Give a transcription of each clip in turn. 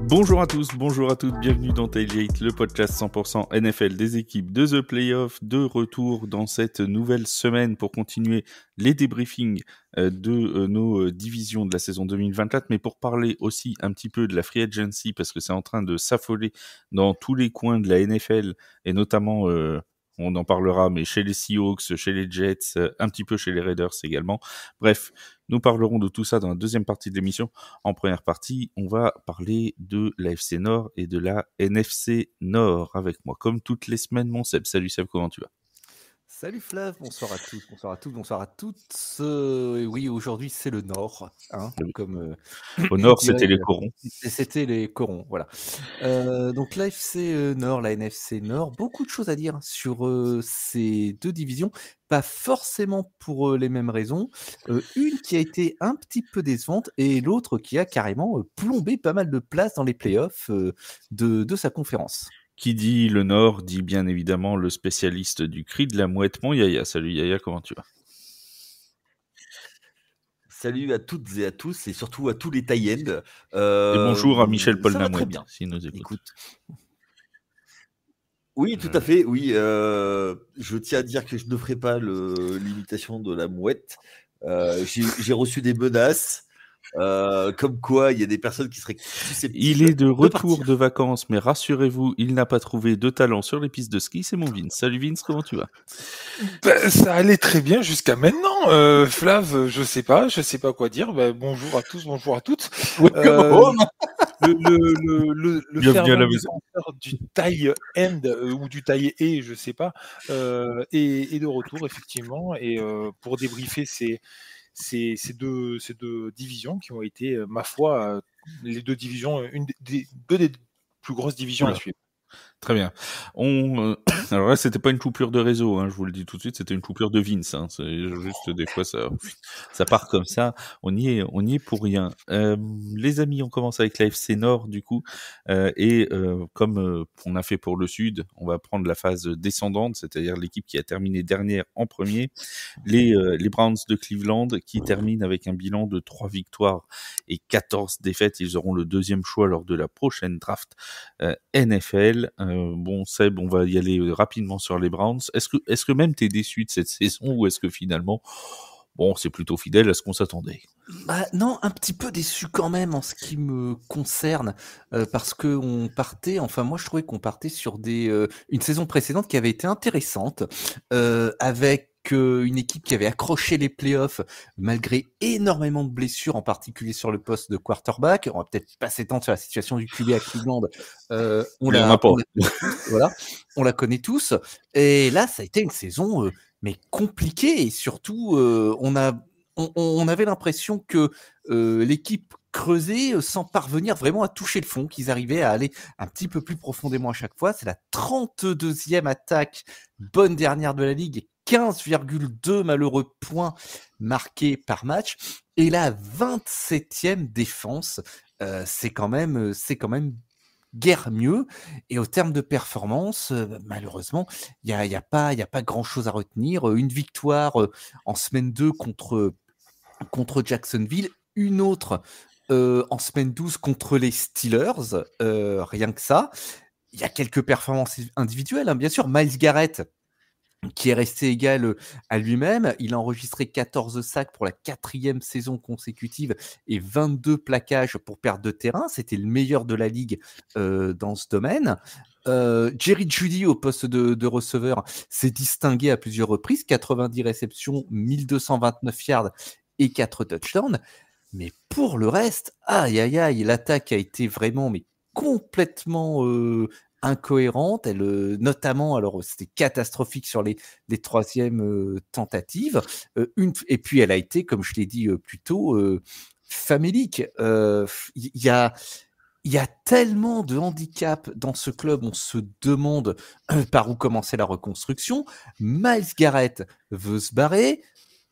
Bonjour à tous, bonjour à toutes, bienvenue dans Tailgate, le podcast 100% NFL des équipes de The Playoff, de retour dans cette nouvelle semaine pour continuer les débriefings de nos divisions de la saison 2024, mais pour parler aussi un petit peu de la free agency, parce que c'est en train de s'affoler dans tous les coins de la NFL, et notamment, on en parlera, mais chez les Seahawks, chez les Jets, un petit peu chez les Raiders également. Bref, nous parlerons de tout ça dans la deuxième partie de l'émission. En première partie, on va parler de la FC Nord et de la NFC Nord avec moi. Comme toutes les semaines, mon Seb. Salut Seb, comment tu vas ? Salut Flav, bonsoir à tous, bonsoir à toutes, bonsoir à toutes. Oui, aujourd'hui c'est le Nord, hein, comme au Nord, dirait, c'était les corons. C'était les corons, voilà. Donc l'AFC Nord, la NFC Nord, beaucoup de choses à dire sur ces deux divisions, pas forcément pour les mêmes raisons. Une qui a été un petit peu décevante et l'autre qui a carrément plombé pas mal de places dans les playoffs de sa conférence. Qui dit le Nord dit bien évidemment le spécialiste du cri de la mouette, mon Yaya. Salut Yaya, comment tu vas ? Salut à toutes et à tous, et surtout à tous les tie-ends. Et bonjour à Michel Paul ça va très Lamouette, bien. s'il nous écoute. Écoute. Oui, tout à fait, oui. Je tiens à dire que je ne ferai pas l'imitation de la mouette. J'ai reçu des menaces. Comme quoi, il y a des personnes qui seraient susceptibles. Il est de retour de vacances, mais rassurez-vous, il n'a pas trouvé de talent sur les pistes de ski, c'est mon Vince. Salut Vince, comment tu vas ? Ça allait très bien jusqu'à maintenant. Flav, je sais pas quoi dire. Bonjour à tous, bonjour à toutes. Le fervent défenseur du taille end ou du taille et, je sais pas, est de retour effectivement et pour débriefer ces deux divisions qui ont été, ma foi, les deux divisions, deux des plus grosses divisions à suivre. Très bien. Alors là, c'était pas une coupure de réseau, hein, je vous le dis tout de suite, c'était une coupure de Vince. Hein. C'est juste des fois ça part comme ça. On y est pour rien. Les amis, on commence avec la FC Nord du coup, et comme on a fait pour le Sud, on va prendre la phase descendante, c'est-à-dire l'équipe qui a terminé dernière en premier, les Browns de Cleveland qui terminent avec un bilan de 3 victoires et 14 défaites. Ils auront le deuxième choix lors de la prochaine draft NFL. Bon Seb, on va y aller rapidement sur les Browns. Est-ce que même t'es déçu de cette saison ou est-ce que finalement, bon, c'est plutôt fidèle à ce qu'on s'attendait ? Non, un petit peu déçu quand même en ce qui me concerne, parce que moi je trouvais qu'on partait sur une saison précédente qui avait été intéressante, avec une équipe qui avait accroché les playoffs malgré énormément de blessures, en particulier sur le poste de quarterback. On va peut-être pas s'étendre sur la situation du QB à Cleveland. On la connaît tous. Et là, ça a été une saison mais compliquée et surtout, on avait l'impression que l'équipe creusait sans parvenir vraiment à toucher le fond, qu'ils arrivaient à aller un petit peu plus profondément à chaque fois. C'est la 32e attaque, bonne dernière de la ligue, et 15,2 malheureux points marqués par match. Et la 27e défense, c'est quand même guère mieux. Et au terme de performance, malheureusement, il y a pas grand-chose à retenir. Une victoire en semaine 2 contre Jacksonville, une autre en semaine 12 contre les Steelers, rien que ça. Il y a quelques performances individuelles, hein, bien sûr. Myles Garrett, qui est resté égal à lui-même. Il a enregistré 14 sacs pour la 4e saison consécutive et 22 plaquages pour perte de terrain. C'était le meilleur de la ligue dans ce domaine. Jerry Jeudy au poste de receveur s'est distingué à plusieurs reprises, 90 réceptions, 1229 yards et 4 touchdowns. Mais pour le reste, aïe, l'attaque a été vraiment complètement incohérente. Notamment, alors c'était catastrophique sur les troisièmes tentatives. Et puis elle a été, comme je l'ai dit plus tôt, famélique. Il y a tellement de handicaps dans ce club, on se demande par où commencer la reconstruction. Myles Garrett veut se barrer.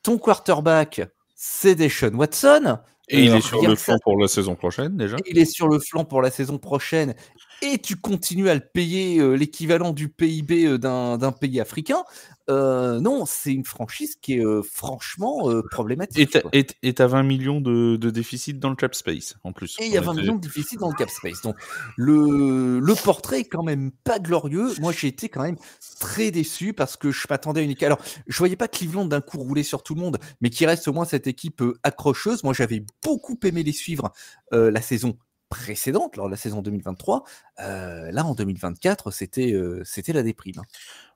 Ton quarterback, c'est Deshaun Watson. Et il est sur le flanc pour la saison prochaine déjà. Il est sur le flanc pour la saison prochaine. et tu continues à le payer l'équivalent du PIB d'un pays africain. Non, c'est une franchise qui est franchement problématique. Et t'as 20 millions de déficit dans le cap space, en plus. Et il y a 20 millions de déficit dans le cap space. Donc, le portrait est quand même pas glorieux. Moi, j'ai été quand même très déçu parce que je m'attendais à une équipe. Alors, je voyais pas Cleveland d'un coup rouler sur tout le monde, mais qui reste au moins cette équipe accrocheuse. Moi, j'avais beaucoup aimé les suivre la saison précédente, lors de la saison 2023. Là, en 2024, c'était la déprime.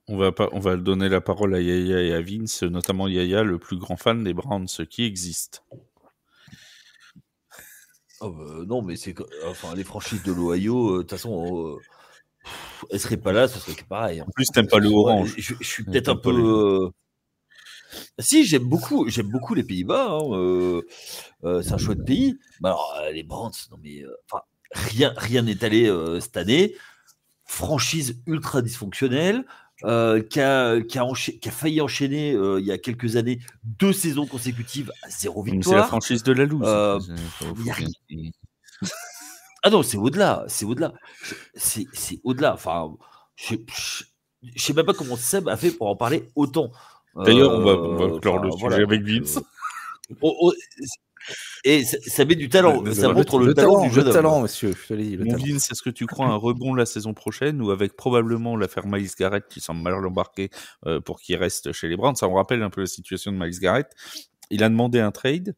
On va donner la parole à Yaya et à Vince, notamment Yaya, le plus grand fan des Browns qui existe. Non, mais les franchises de l'Ohio, de toute façon, elles seraient pas là, ce serait pareil. En plus, t'aimes pas le orange. Je suis peut-être un peu. Si, j'aime beaucoup les Pays-Bas. C'est un chouette pays. Mais alors, les Browns, non mais rien n'est allé cette année. Franchise ultra dysfonctionnelle. Qui a failli enchaîner il y a quelques années 2 saisons consécutives à 0 victoire. C'est la franchise de la loose. Ah non, c'est au-delà. C'est au-delà. Enfin, je sais même pas comment Seb a fait pour en parler autant. D'ailleurs, on va clore le sujet avec Vince. Et ça met du talent, ça montre le talent du jeune homme. Talent, monsieur, je te l'ai dit. Mon Vince, est-ce que tu crois un rebond la saison prochaine ou avec probablement l'affaire Myles Garrett qui semble mal embarqué pour qu'il reste chez les Browns? Ça me rappelle un peu la situation de Myles Garrett. Il a demandé un trade.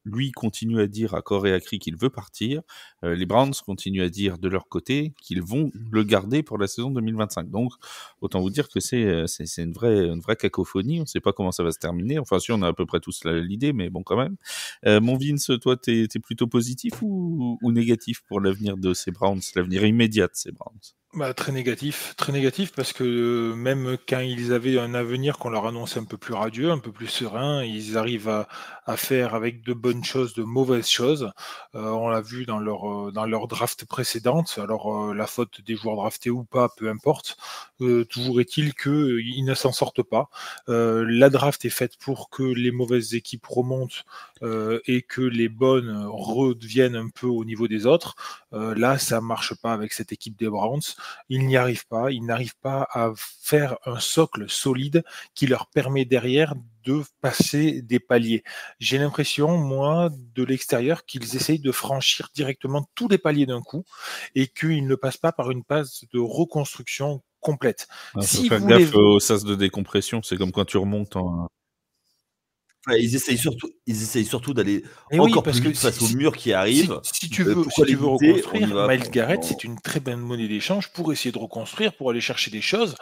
Lui continue à dire à corps et à cri qu'il veut partir. Les Browns continuent à dire de leur côté qu'ils vont le garder pour la saison 2025. Donc, autant vous dire que c'est une vraie cacophonie. On ne sait pas comment ça va se terminer. Enfin, si on a à peu près tous l'idée, mais bon, quand même. Mon Vince, toi, t'es plutôt positif ou négatif pour l'avenir de ces Browns, l'avenir immédiat de ces Browns? Très négatif parce que même quand ils avaient un avenir qu'on leur annonçait un peu plus radieux, un peu plus serein, ils arrivent à faire avec de bonnes choses, de mauvaises choses. On l'a vu dans leur draft précédente. Alors la faute des joueurs draftés ou pas, peu importe. Toujours est-il qu'ils ne s'en sortent pas. La draft est faite pour que les mauvaises équipes remontent et que les bonnes redeviennent un peu au niveau des autres. Là, ça marche pas avec cette équipe des Browns. Ils n'y arrivent pas. Ils n'arrivent pas à faire un socle solide qui leur permet derrière de passer des paliers. J'ai l'impression, moi, de l'extérieur, qu'ils essayent de franchir directement tous les paliers d'un coup et qu'ils ne passent pas par une phase de reconstruction complète. Si faut faire gaffe au sas de décompression. C'est comme quand tu remontes en... Ils essayent surtout d'aller encore plus vite face au mur qui arrive. Si tu veux reconstruire, Myles Garrett, c'est une très bonne monnaie d'échange pour essayer de reconstruire, pour aller chercher des choses.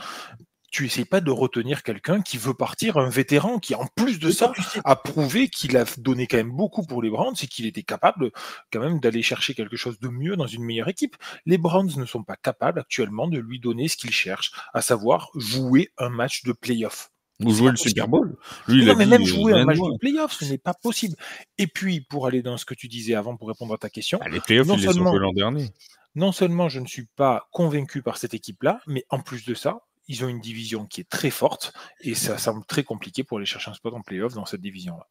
Tu n'essayes pas de retenir quelqu'un qui veut partir, un vétéran qui, en plus de ça, a prouvé qu'il a donné quand même beaucoup pour les Browns et qu'il était capable quand même d'aller chercher quelque chose de mieux dans une meilleure équipe. Les Browns ne sont pas capables actuellement de lui donner ce qu'il cherche, à savoir jouer un match de play-off. Ou jouer le Super Bowl. Lui, non, mais même jouer un match de play-off, ce n'est pas possible. Et puis, pour aller dans ce que tu disais avant, pour répondre à ta question... les play-offs, ils les ont fait l'an dernier. Non seulement je ne suis pas convaincu par cette équipe-là, mais en plus de ça, ils ont une division qui est très forte et ça semble très compliqué pour aller chercher un spot en play-off dans cette division-là.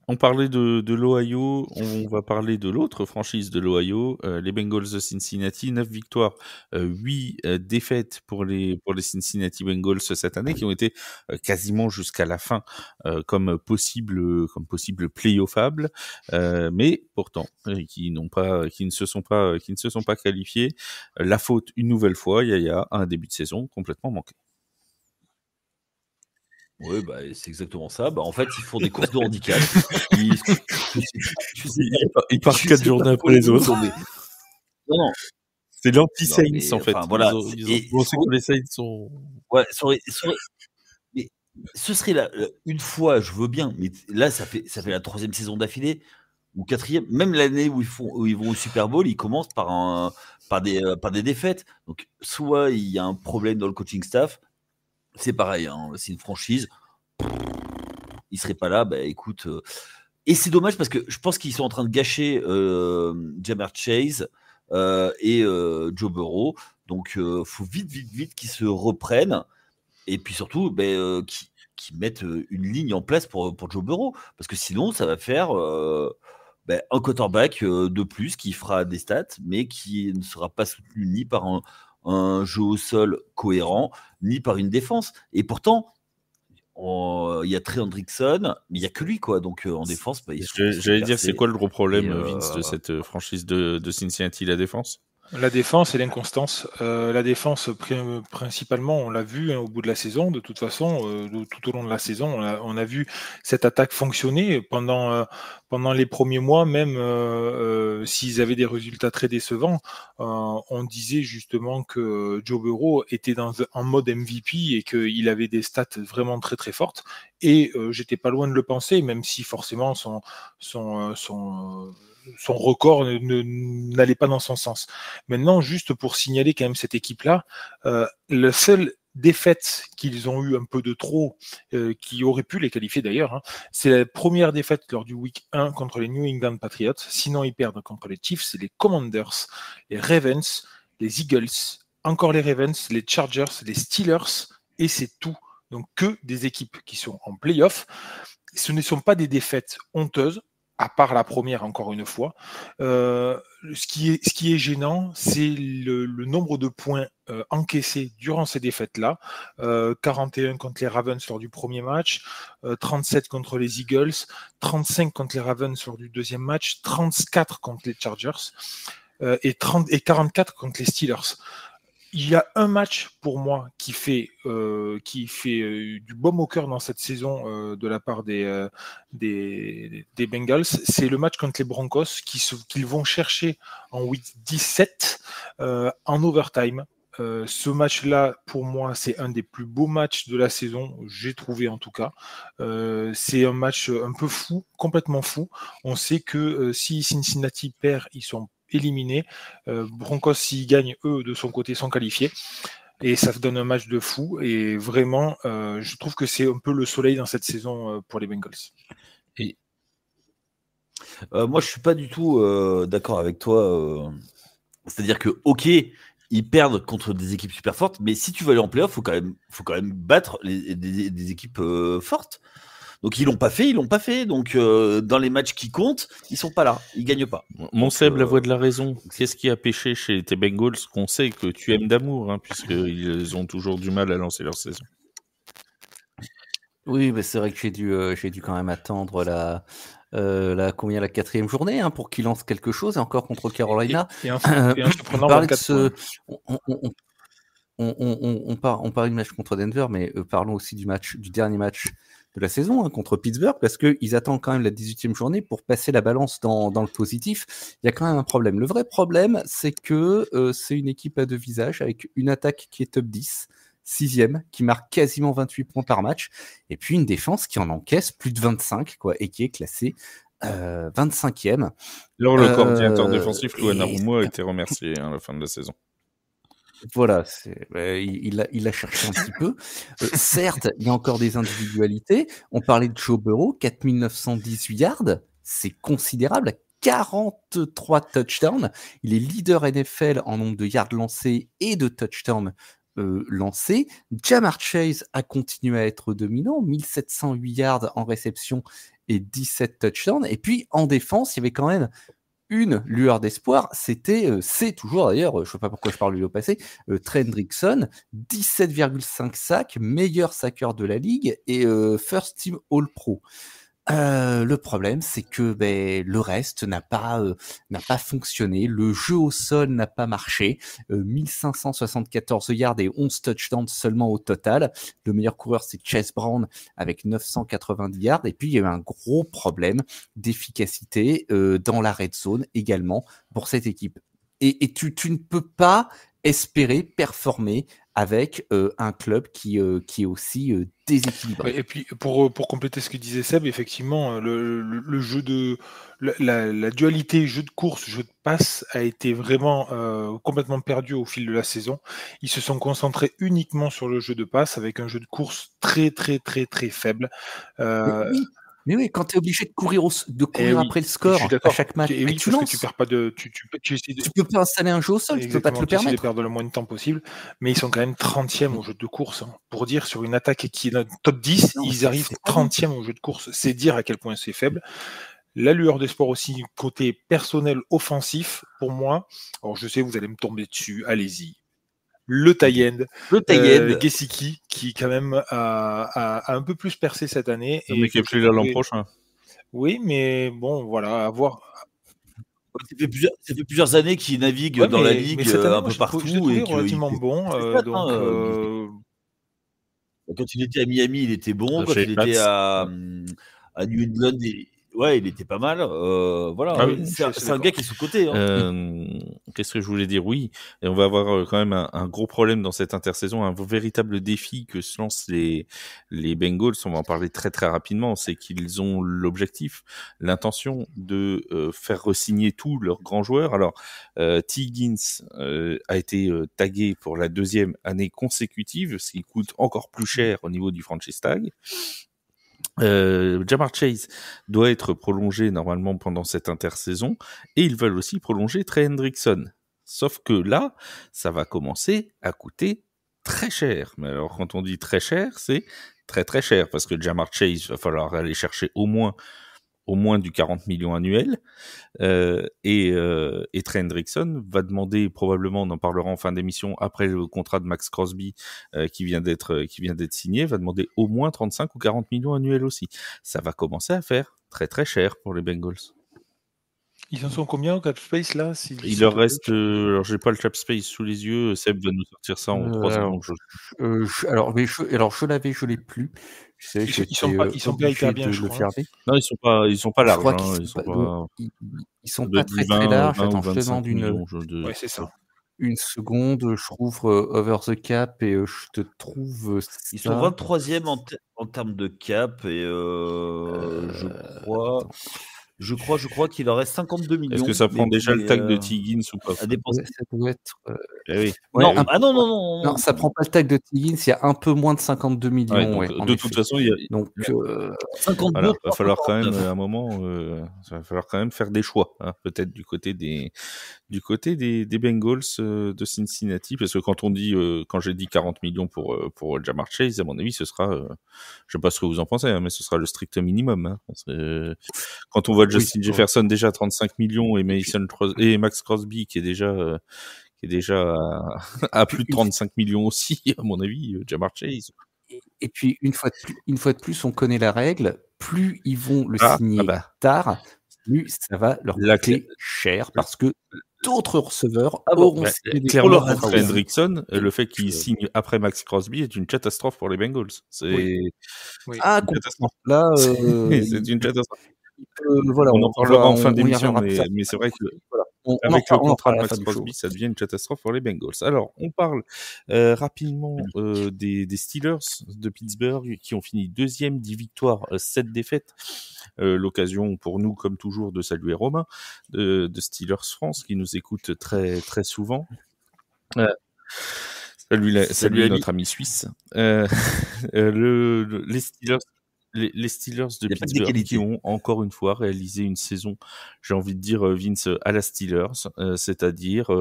On parlait de l'Ohio, on va parler de l'autre franchise de l'Ohio, les Bengals de Cincinnati, 9 victoires, 8 défaites pour les Cincinnati Bengals cette année, qui ont été quasiment jusqu'à la fin comme possible playoffable, mais pourtant qui ne se sont pas qualifiés. La faute une nouvelle fois, Yaya, à un début de saison complètement manqué. Oui, c'est exactement ça. En fait, ils font des courses de handicap. Ils partent 4 journées après les autres. Non. C'est l'anti-Saints, en fait. Voilà. Ils ont pensé que les Saints sont... Ouais, mais ce serait une fois, je veux bien, mais là, ça fait la 3e saison d'affilée, ou 4e. Même l'année où ils vont au Super Bowl, ils commencent par des défaites. Donc, soit il y a un problème dans le coaching staff, c'est pareil, hein, c'est une franchise. Il serait pas là, écoute. Et c'est dommage parce que je pense qu'ils sont en train de gâcher Ja'Marr Chase et Joe Burrow. Donc, faut vite qu'ils se reprennent. Et puis surtout, qu'ils mettent une ligne en place pour Joe Burrow. Parce que sinon, ça va faire un quarterback de plus qui fera des stats, mais qui ne sera pas soutenu ni par un jeu au sol cohérent, ni par une défense. Et pourtant, il y a Trey Hendrickson, mais il n'y a que lui, quoi. Donc en défense, j'allais dire, c'est quoi le gros problème, Vince, de cette franchise de Cincinnati, la défense? La défense et l'inconstance. La défense, principalement, on l'a vu au bout de la saison. De toute façon, tout au long de la saison, on a vu cette attaque fonctionner pendant les premiers mois, même s'ils avaient des résultats très décevants. On disait justement que Joe Burrow était en mode MVP et qu'il avait des stats vraiment très très fortes. Et j'étais pas loin de le penser, même si forcément son record n'allait pas dans son sens. Maintenant, juste pour signaler quand même cette équipe-là, la seule défaite qu'ils ont eu un peu de trop, qui aurait pu les qualifier d'ailleurs, c'est la première défaite lors du Week 1 contre les New England Patriots. Sinon, ils perdent contre les Chiefs, les Commanders, les Ravens, les Eagles, encore les Ravens, les Chargers, les Steelers, et c'est tout. Donc que des équipes qui sont en play-off. Ce ne sont pas des défaites honteuses, à part la première, encore une fois. Ce qui est gênant, c'est le nombre de points encaissés durant ces défaites-là. 41 contre les Ravens lors du premier match, 37 contre les Eagles, 35 contre les Ravens lors du deuxième match, 34 contre les Chargers et 44 contre les Steelers. Il y a un match pour moi qui fait du baume au cœur dans cette saison de la part des Bengals. C'est le match contre les Broncos qu'ils vont chercher en week 17 en overtime. Ce match-là, pour moi, c'est un des plus beaux matchs de la saison, j'ai trouvé en tout cas. C'est un match un peu fou, complètement fou. On sait que si Cincinnati perd, ils sont éliminés. Broncos, s'ils gagnent, eux, de son côté, sont qualifiés. Et ça donne un match de fou. Et vraiment, je trouve que c'est un peu le soleil dans cette saison pour les Bengals. Et moi, je suis pas du tout d'accord avec toi. C'est-à-dire que, ok, ils perdent contre des équipes super fortes, mais si tu veux aller en playoff, faut quand même battre des équipes fortes. Donc ils l'ont pas fait. Donc dans les matchs qui comptent, ils sont pas là, ils gagnent pas. Mon Seb, la voix de la raison. Qu'est-ce qui a péché chez tes Bengals qu'on sait que tu aimes d'amour, puisqu'ils ont toujours du mal à lancer leur saison? Oui, mais c'est vrai que j'ai dû quand même attendre la 4e journée pour qu'ils lancent quelque chose, et encore contre Carolina. Et en se prenant 24 points. On parle du match contre Denver, mais parlons aussi du dernier match de la saison contre Pittsburgh, parce qu'ils attendent quand même la 18e journée pour passer la balance dans le positif. Il y a quand même un problème. Le vrai problème, c'est que c'est une équipe à deux visages, avec une attaque qui est top 10, 6e, qui marque quasiment 28 points par match, et puis une défense qui en encaisse plus de 25, et qui est classée 25e. Alors, le coordinateur défensif, Lou Anarumo, a été remercié à la fin de la saison. Voilà, il a cherché un petit peu. Certes, il y a encore des individualités. On parlait de Joe Burrow, 4918 yards, c'est considérable. 43 touchdowns. Il est leader NFL en nombre de yards lancés et de touchdowns lancés. Ja'Marr Chase a continué à être dominant, 1708 yards en réception et 17 touchdowns. Et puis en défense, il y avait quand même une lueur d'espoir, c'est toujours d'ailleurs, je ne sais pas pourquoi je parle lui au passé, Trey Hendrickson, 17,5 sacs, meilleur saqueur de la ligue et first team All-Pro. Le problème, c'est que le reste n'a pas fonctionné. Le jeu au sol n'a pas marché. 1574 yards et 11 touchdowns seulement au total. Le meilleur coureur, c'est Chase Brown avec 990 yards. Et puis, il y a eu un gros problème d'efficacité dans la red zone également pour cette équipe. Et tu ne peux pas espérer performer avec un club qui est aussi déséquilibré. Et puis pour compléter ce que disait Seb, effectivement, le jeu de la dualité jeu de course, jeu de passe a été vraiment complètement perdu au fil de la saison. Ils se sont concentrés uniquement sur le jeu de passe avec un jeu de course très très très très faible. Mais oui, quand tu es obligé de courir après le score à chaque match, et oui, tu parce lances. que tu perds pas de, tu peux pas installer un jeu au sol, tu peux pas te le permettre. Tu perdre le moins de temps possible, mais ils sont quand même 30e au jeu de course. Pour dire, sur une attaque qui est top 10, ils arrivent 30e au jeu de course. C'est dire à quel point c'est faible. La lueur des sports aussi, côté personnel offensif, pour moi, alors je sais, vous allez me tomber dessus, allez-y. Le tie-end, Gesicki, qui quand même a un peu plus percé cette année. Mais qui est plus là l'an prochain. Oui, mais bon, voilà, à voir. Ça fait plusieurs années qu'il navigue dans la ligue un peu partout. Je l'ai trouvé relativement bon. Quand il était à Miami, il était bon. Quand il était à New England, il était pas mal. Voilà, ah oui, c'est un gars qui est sous-coté. Qu'est-ce que je voulais dire? Oui, et on va avoir quand même un gros problème dans cette intersaison, un véritable défi que se lancent les Bengals. On va en parler très très rapidement. C'est qu'ils ont l'objectif, l'intention de faire re-signer tous leurs grands joueurs. Alors, T. Higgins a été tagué pour la 2e année consécutive, ce qui coûte encore plus cher au niveau du franchise tag. Ja'Marr Chase doit être prolongé normalement pendant cette intersaison et ils veulent aussi prolonger Trey Hendrickson. Sauf que là, ça va commencer à coûter très cher. Mais alors quand on dit très cher, c'est très très cher parce que Ja'Marr Chase, va falloir aller chercher au moins du 40 millions annuels. Et Trey Hendrickson va demander probablement, on en parlera en fin d'émission, après le contrat de Max Crosby qui vient d'être signé, va demander au moins 35 ou 40 millions annuels aussi. Ça va commencer à faire très très cher pour les Bengals. Ils en sont combien au cap space là? Il leur reste, alors j'ai pas le cap space sous les yeux, Seb va nous sortir ça en 3 secondes. Je l'ai plus. Ils sont pas hyper bien, je crois. Non, ils sont pas larges. Ils sont pas très très larges. Attends, je te demande Ouais, c'est ça. Une seconde, je rouvre Over the Cap et je te trouve. Ils sont 23e en termes de cap et je crois qu'il en reste 52 millions. Est-ce que ça prend déjà le tag de T. Higgins ou pas? Ça doit être. Oui. Non, ça prend pas le tag de T. Higgins, il y a un peu moins de 52 millions. De toute façon, il y a... 52, voilà, va falloir quand même à un moment, va falloir quand même faire des choix, hein, peut-être du côté des Bengals de Cincinnati, parce que quand j'ai dit 40 millions pour Ja'Marr Chase, à mon avis, ce sera, je sais pas ce que vous en pensez, hein, mais ce sera le strict minimum. Hein, parce que, quand on voit Justin Jefferson déjà à 35 millions et Max Crosby qui est déjà à plus de 35 millions aussi, à mon avis, Ja'Marr Chase. Et puis, une fois de plus, on connaît la règle, plus ils vont le signer tard, plus ça va leur coûter cher, parce que d'autres receveurs auront signé des clairement, pour Hendrickson, le fait qu'il signe après Max Crosby est une catastrophe pour les Bengals. Oui. Ah, complètement. Là, c'est une catastrophe. Voilà, on en parlera en fin d'émission, mais c'est vrai que avec le contrat de Max Crosby, ça devient une catastrophe pour les Bengals. Alors, on parle rapidement des Steelers de Pittsburgh qui ont fini 2e, 10 victoires, 7 défaites. L'occasion pour nous, comme toujours, de saluer Romain de Steelers France qui nous écoute très très souvent. Salut notre ami suisse. Les Steelers de Pittsburgh qui ont encore une fois réalisé une saison, j'ai envie de dire, Vince, à la Steelers, c'est-à-dire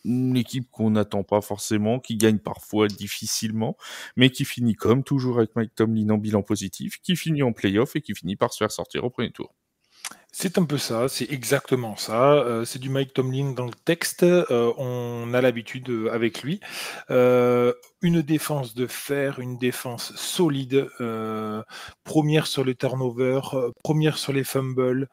une équipe qu'on n'attend pas forcément, qui gagne parfois difficilement, mais qui finit comme toujours avec Mike Tomlin en bilan positif, qui finit en play-off et qui finit par se faire sortir au premier tour. C'est un peu ça, c'est exactement ça. C'est du Mike Tomlin dans le texte. On a l'habitude avec lui. Une défense de fer, une défense solide. Première sur le turnover, première sur les fumbles.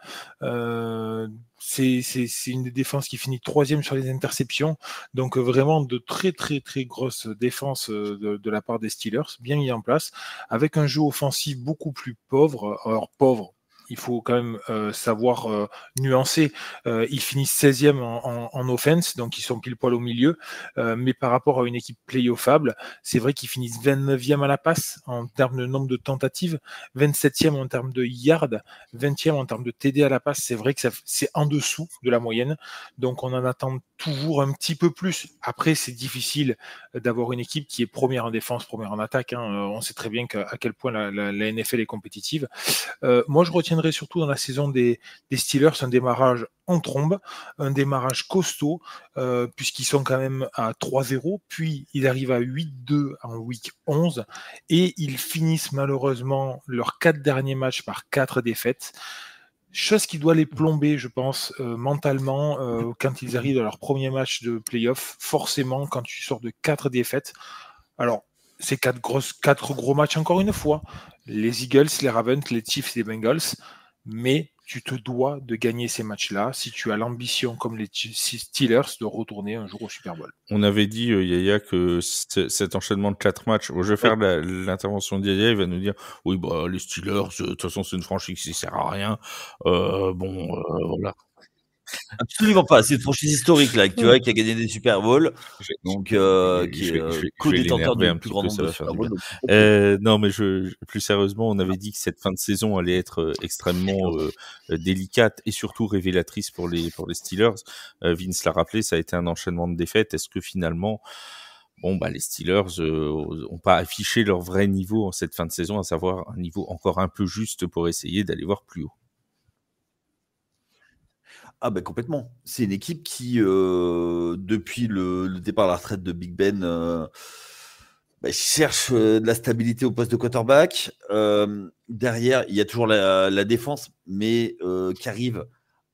C'est une défense qui finit 3e sur les interceptions. Donc vraiment de très très très grosses défenses de la part des Steelers, bien mis en place, avec un jeu offensif beaucoup plus pauvre. Alors pauvre, il faut quand même savoir nuancer. Ils finissent 16e en offense, donc ils sont pile poil au milieu. Mais par rapport à une équipe playoffable, c'est vrai qu'ils finissent 29e à la passe en termes de nombre de tentatives, 27e en termes de yards, 20e en termes de TD à la passe. C'est vrai que c'est en dessous de la moyenne. Donc on en attend toujours un petit peu plus. Après, c'est difficile d'avoir une équipe qui est première en défense, première en attaque. Hein. On sait très bien à quel point la NFL est compétitive. Moi, je retiendrai surtout dans la saison des Steelers un démarrage en trombe, un démarrage costaud, puisqu'ils sont quand même à 3-0, puis ils arrivent à 8-2 en week 11, et ils finissent malheureusement leurs 4 derniers matchs par 4 défaites. Chose qui doit les plomber, je pense, mentalement, quand ils arrivent à leur premier match de playoff. Forcément, quand tu sors de 4 défaites, alors c'est 4 gros matchs encore une fois, les Eagles, les Ravens, les Chiefs et les Bengals, mais tu te dois de gagner ces matchs-là si tu as l'ambition, comme les Steelers, de retourner un jour au Super Bowl. On avait dit, Yaya, que cet enchaînement de 4 matchs, je vais faire l'intervention de Yaya, il va nous dire, oui, bah, les Steelers, de toute façon, c'est une franchise qui sert à rien. Voilà. Absolument pas. C'est une franchise historique, là, tu vois, qui a gagné des Super Bowls. Donc, qui est co-détenteur du plus grand nombre de Super Bowls. Non, mais plus sérieusement, on avait dit que cette fin de saison allait être extrêmement délicate et surtout révélatrice pour les Steelers. Vince l'a rappelé, ça a été un enchaînement de défaites. Est-ce que finalement, les Steelers ont pas affiché leur vrai niveau en cette fin de saison, à savoir un niveau encore un peu juste pour essayer d'aller voir plus haut? Ah ben complètement. C'est une équipe qui, depuis le départ à la retraite de Big Ben, cherche de la stabilité au poste de quarterback. Derrière, il y a toujours la défense, mais qui arrive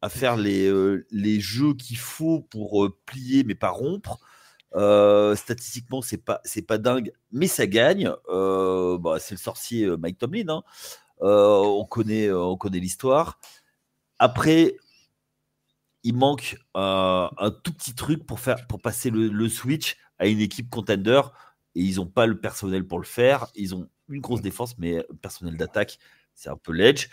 à faire les jeux qu'il faut pour plier, mais pas rompre. Statistiquement, c'est pas dingue, mais ça gagne. C'est le sorcier Mike Tomlin. Hein. On connaît l'histoire. Après, il manque un tout petit truc pour passer le switch à une équipe contender, et ils n'ont pas le personnel pour le faire. Ils ont une grosse défense, mais personnel d'attaque, c'est un peu l'edge.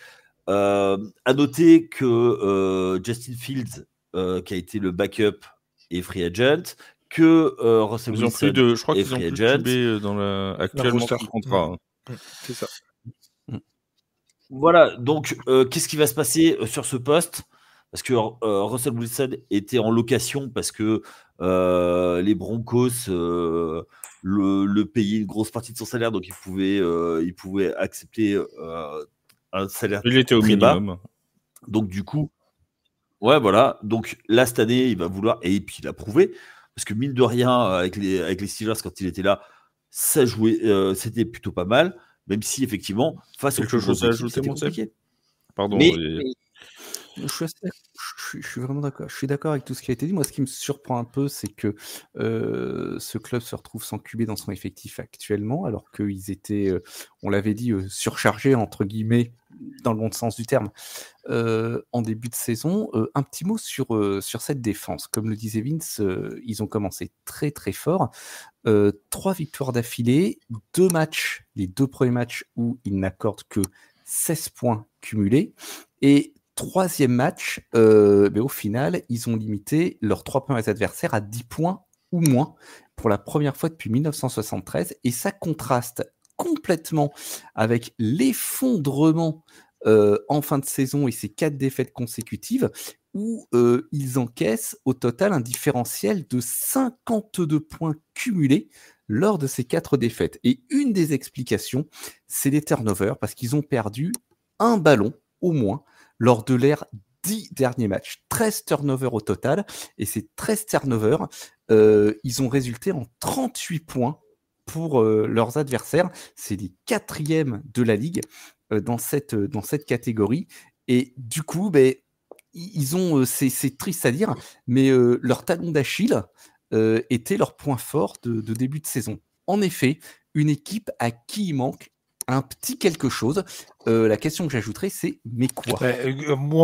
À noter que Justin Fields, qui a été le backup, est free agent, que Russell Wilson je crois qu'ils ont plus de QB actuellement sous contrat. C'est ça. Voilà, donc qu'est-ce qui va se passer sur ce poste ? Parce que Russell Wilson était en location parce que les Broncos le payaient une grosse partie de son salaire, donc il pouvait accepter un salaire il était au minimum. Bas. Donc du coup, ouais, voilà. Donc là, cette année, il va vouloir, et puis il a prouvé, parce que mine de rien, avec les Steelers, quand il était là, ça jouait, c'était plutôt pas mal, même si effectivement, face quelque chose à ajouter, mon compliqué. Pardon. Je suis vraiment d'accord. Je suis d'accord avec tout ce qui a été dit. Moi, ce qui me surprend un peu, c'est que ce club se retrouve sans QB dans son effectif actuellement, alors qu'ils étaient, on l'avait dit, surchargés, entre guillemets, dans le bon sens du terme, en début de saison. Un petit mot sur cette défense. Comme le disait Vince, ils ont commencé très très fort. 3 victoires d'affilée, 2 matchs, les 2 premiers matchs où ils n'accordent que 16 points cumulés, et 3e match, mais au final, ils ont limité leurs 3 premiers adversaires à 10 points ou moins pour la première fois depuis 1973, et ça contraste complètement avec l'effondrement en fin de saison et ces 4 défaites consécutives où ils encaissent au total un différentiel de 52 points cumulés lors de ces 4 défaites. Et une des explications, c'est les turnovers, parce qu'ils ont perdu un ballon au moins lors de leurs 10 derniers matchs. 13 turnovers au total, et ces 13 turnovers, ils ont résulté en 38 points pour leurs adversaires. C'est les 4e de la ligue dans cette catégorie, et du coup, ils ont, c'est triste à dire, mais leur talon d'Achille était leur point fort de début de saison. En effet, une équipe à qui il manque un petit quelque chose. La question que j'ajouterais, c'est mais quoi ?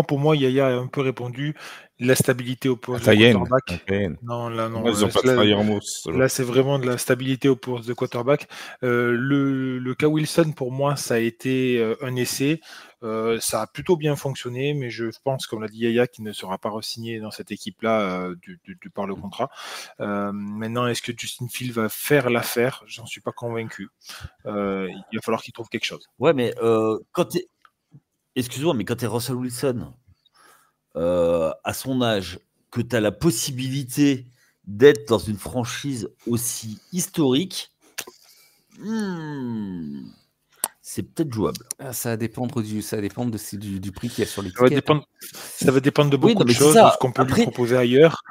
Pour moi, Yaya a un peu répondu. La stabilité au poste de quarterback. Non, là, non. Là, c'est vraiment de la stabilité au poste de quarterback. Le cas Wilson, pour moi, ça a été un essai. Ça a plutôt bien fonctionné, mais je pense, comme l'a dit Yaya, qu'il ne sera pas re-signé dans cette équipe-là par le contrat. Maintenant, est-ce que Justin Fields va faire l'affaire ? J'en suis pas convaincu. Il va falloir qu'il trouve quelque chose. Ouais, mais excuse-moi, mais quand tu es Russell Wilson, à son âge, que tu as la possibilité d'être dans une franchise aussi historique, c'est peut-être jouable. Ça va dépendre du prix qu'il y a sur l'étiquette. Ça va dépendre de beaucoup de choses, de ce qu'on peut lui proposer ailleurs.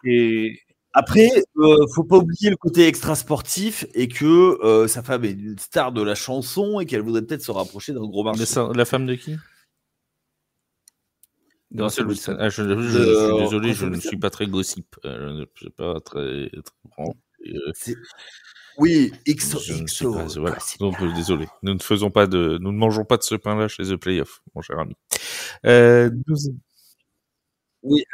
Et après, faut pas oublier le côté extra-sportif, et que sa femme est une star de la chanson et qu'elle voudrait peut-être se rapprocher d'un gros marché. La femme de qui ? de Russell Russell Wilson. Wilson. Je suis désolé, je Russell ne Wilson. suis pas très gossip. Je ne suis pas très grand. Oui, Je ne suis pas. Voilà. gossip. Donc, désolé. Nous ne mangeons pas de ce pain-là chez The Playoff, mon cher ami. Oui,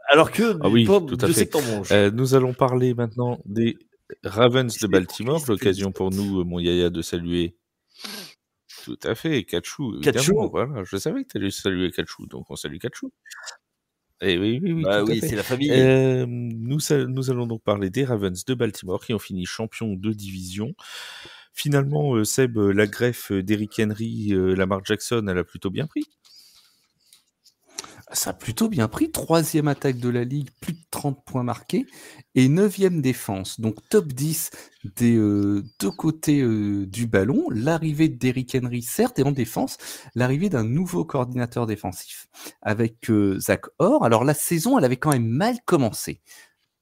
alors que Ah oui, toi, tout à je sais fait. que t'en manges. Nous allons parler maintenant des Ravens de Baltimore. L'occasion pour nous, mon Yaya, de saluer. Tout à fait, Kachou, évidemment. Kachou. Voilà, je savais que tu allais saluer Kachou, donc on salue Kachou. Et oui, Bah tout à oui, fait. c'est la famille. Nous allons donc parler des Ravens de Baltimore qui ont fini champions de division. Finalement, Seb, la greffe d'Eric Henry, Lamar Jackson, elle a plutôt bien pris. Ça a plutôt bien pris. 3e attaque de la ligue, plus de 30 points marqués. Et 9e défense, donc top 10 des deux côtés du ballon. L'arrivée d'Eric Henry, certes, et en défense, l'arrivée d'un nouveau coordinateur défensif avec Zach Orr. Alors la saison, elle avait quand même mal commencé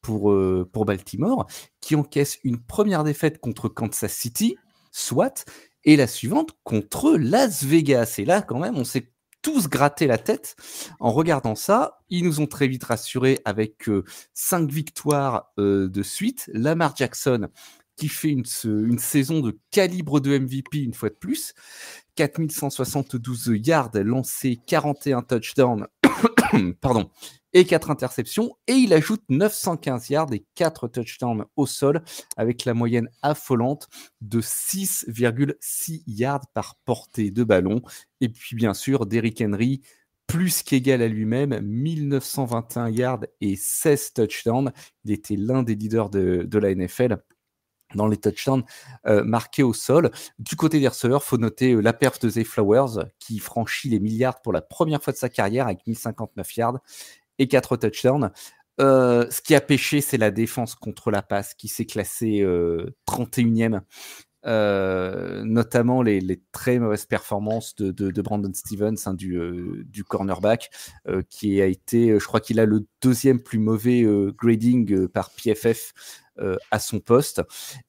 pour Baltimore, qui encaisse une première défaite contre Kansas City, soit, et la suivante contre Las Vegas. Et là, quand même, on s'est tous gratté la tête en regardant ça. Ils nous ont très vite rassurés avec 5 victoires de suite. Lamar Jackson qui fait une saison de calibre de MVP une fois de plus. 4172 yards lancés, 41 touchdowns, pardon, et 4 interceptions. Et il ajoute 915 yards et 4 touchdowns au sol avec la moyenne affolante de 6,6 yards par portée de ballon. Et puis bien sûr, Derrick Henry, plus qu'égal à lui-même, 1921 yards et 16 touchdowns. Il était l'un des leaders de la NFL dans les touchdowns marqués au sol. Du côté des receveurs, il faut noter la perf de Zay Flowers qui franchit les milliards pour la première fois de sa carrière avec 1059 yards et 4 touchdowns. Ce qui a pêché, c'est la défense contre la passe qui s'est classée 31e. Notamment les très mauvaises performances de Brandon Stevens, hein, du cornerback, qui a été, je crois qu'il a le 2e plus mauvais grading par PFF à son poste.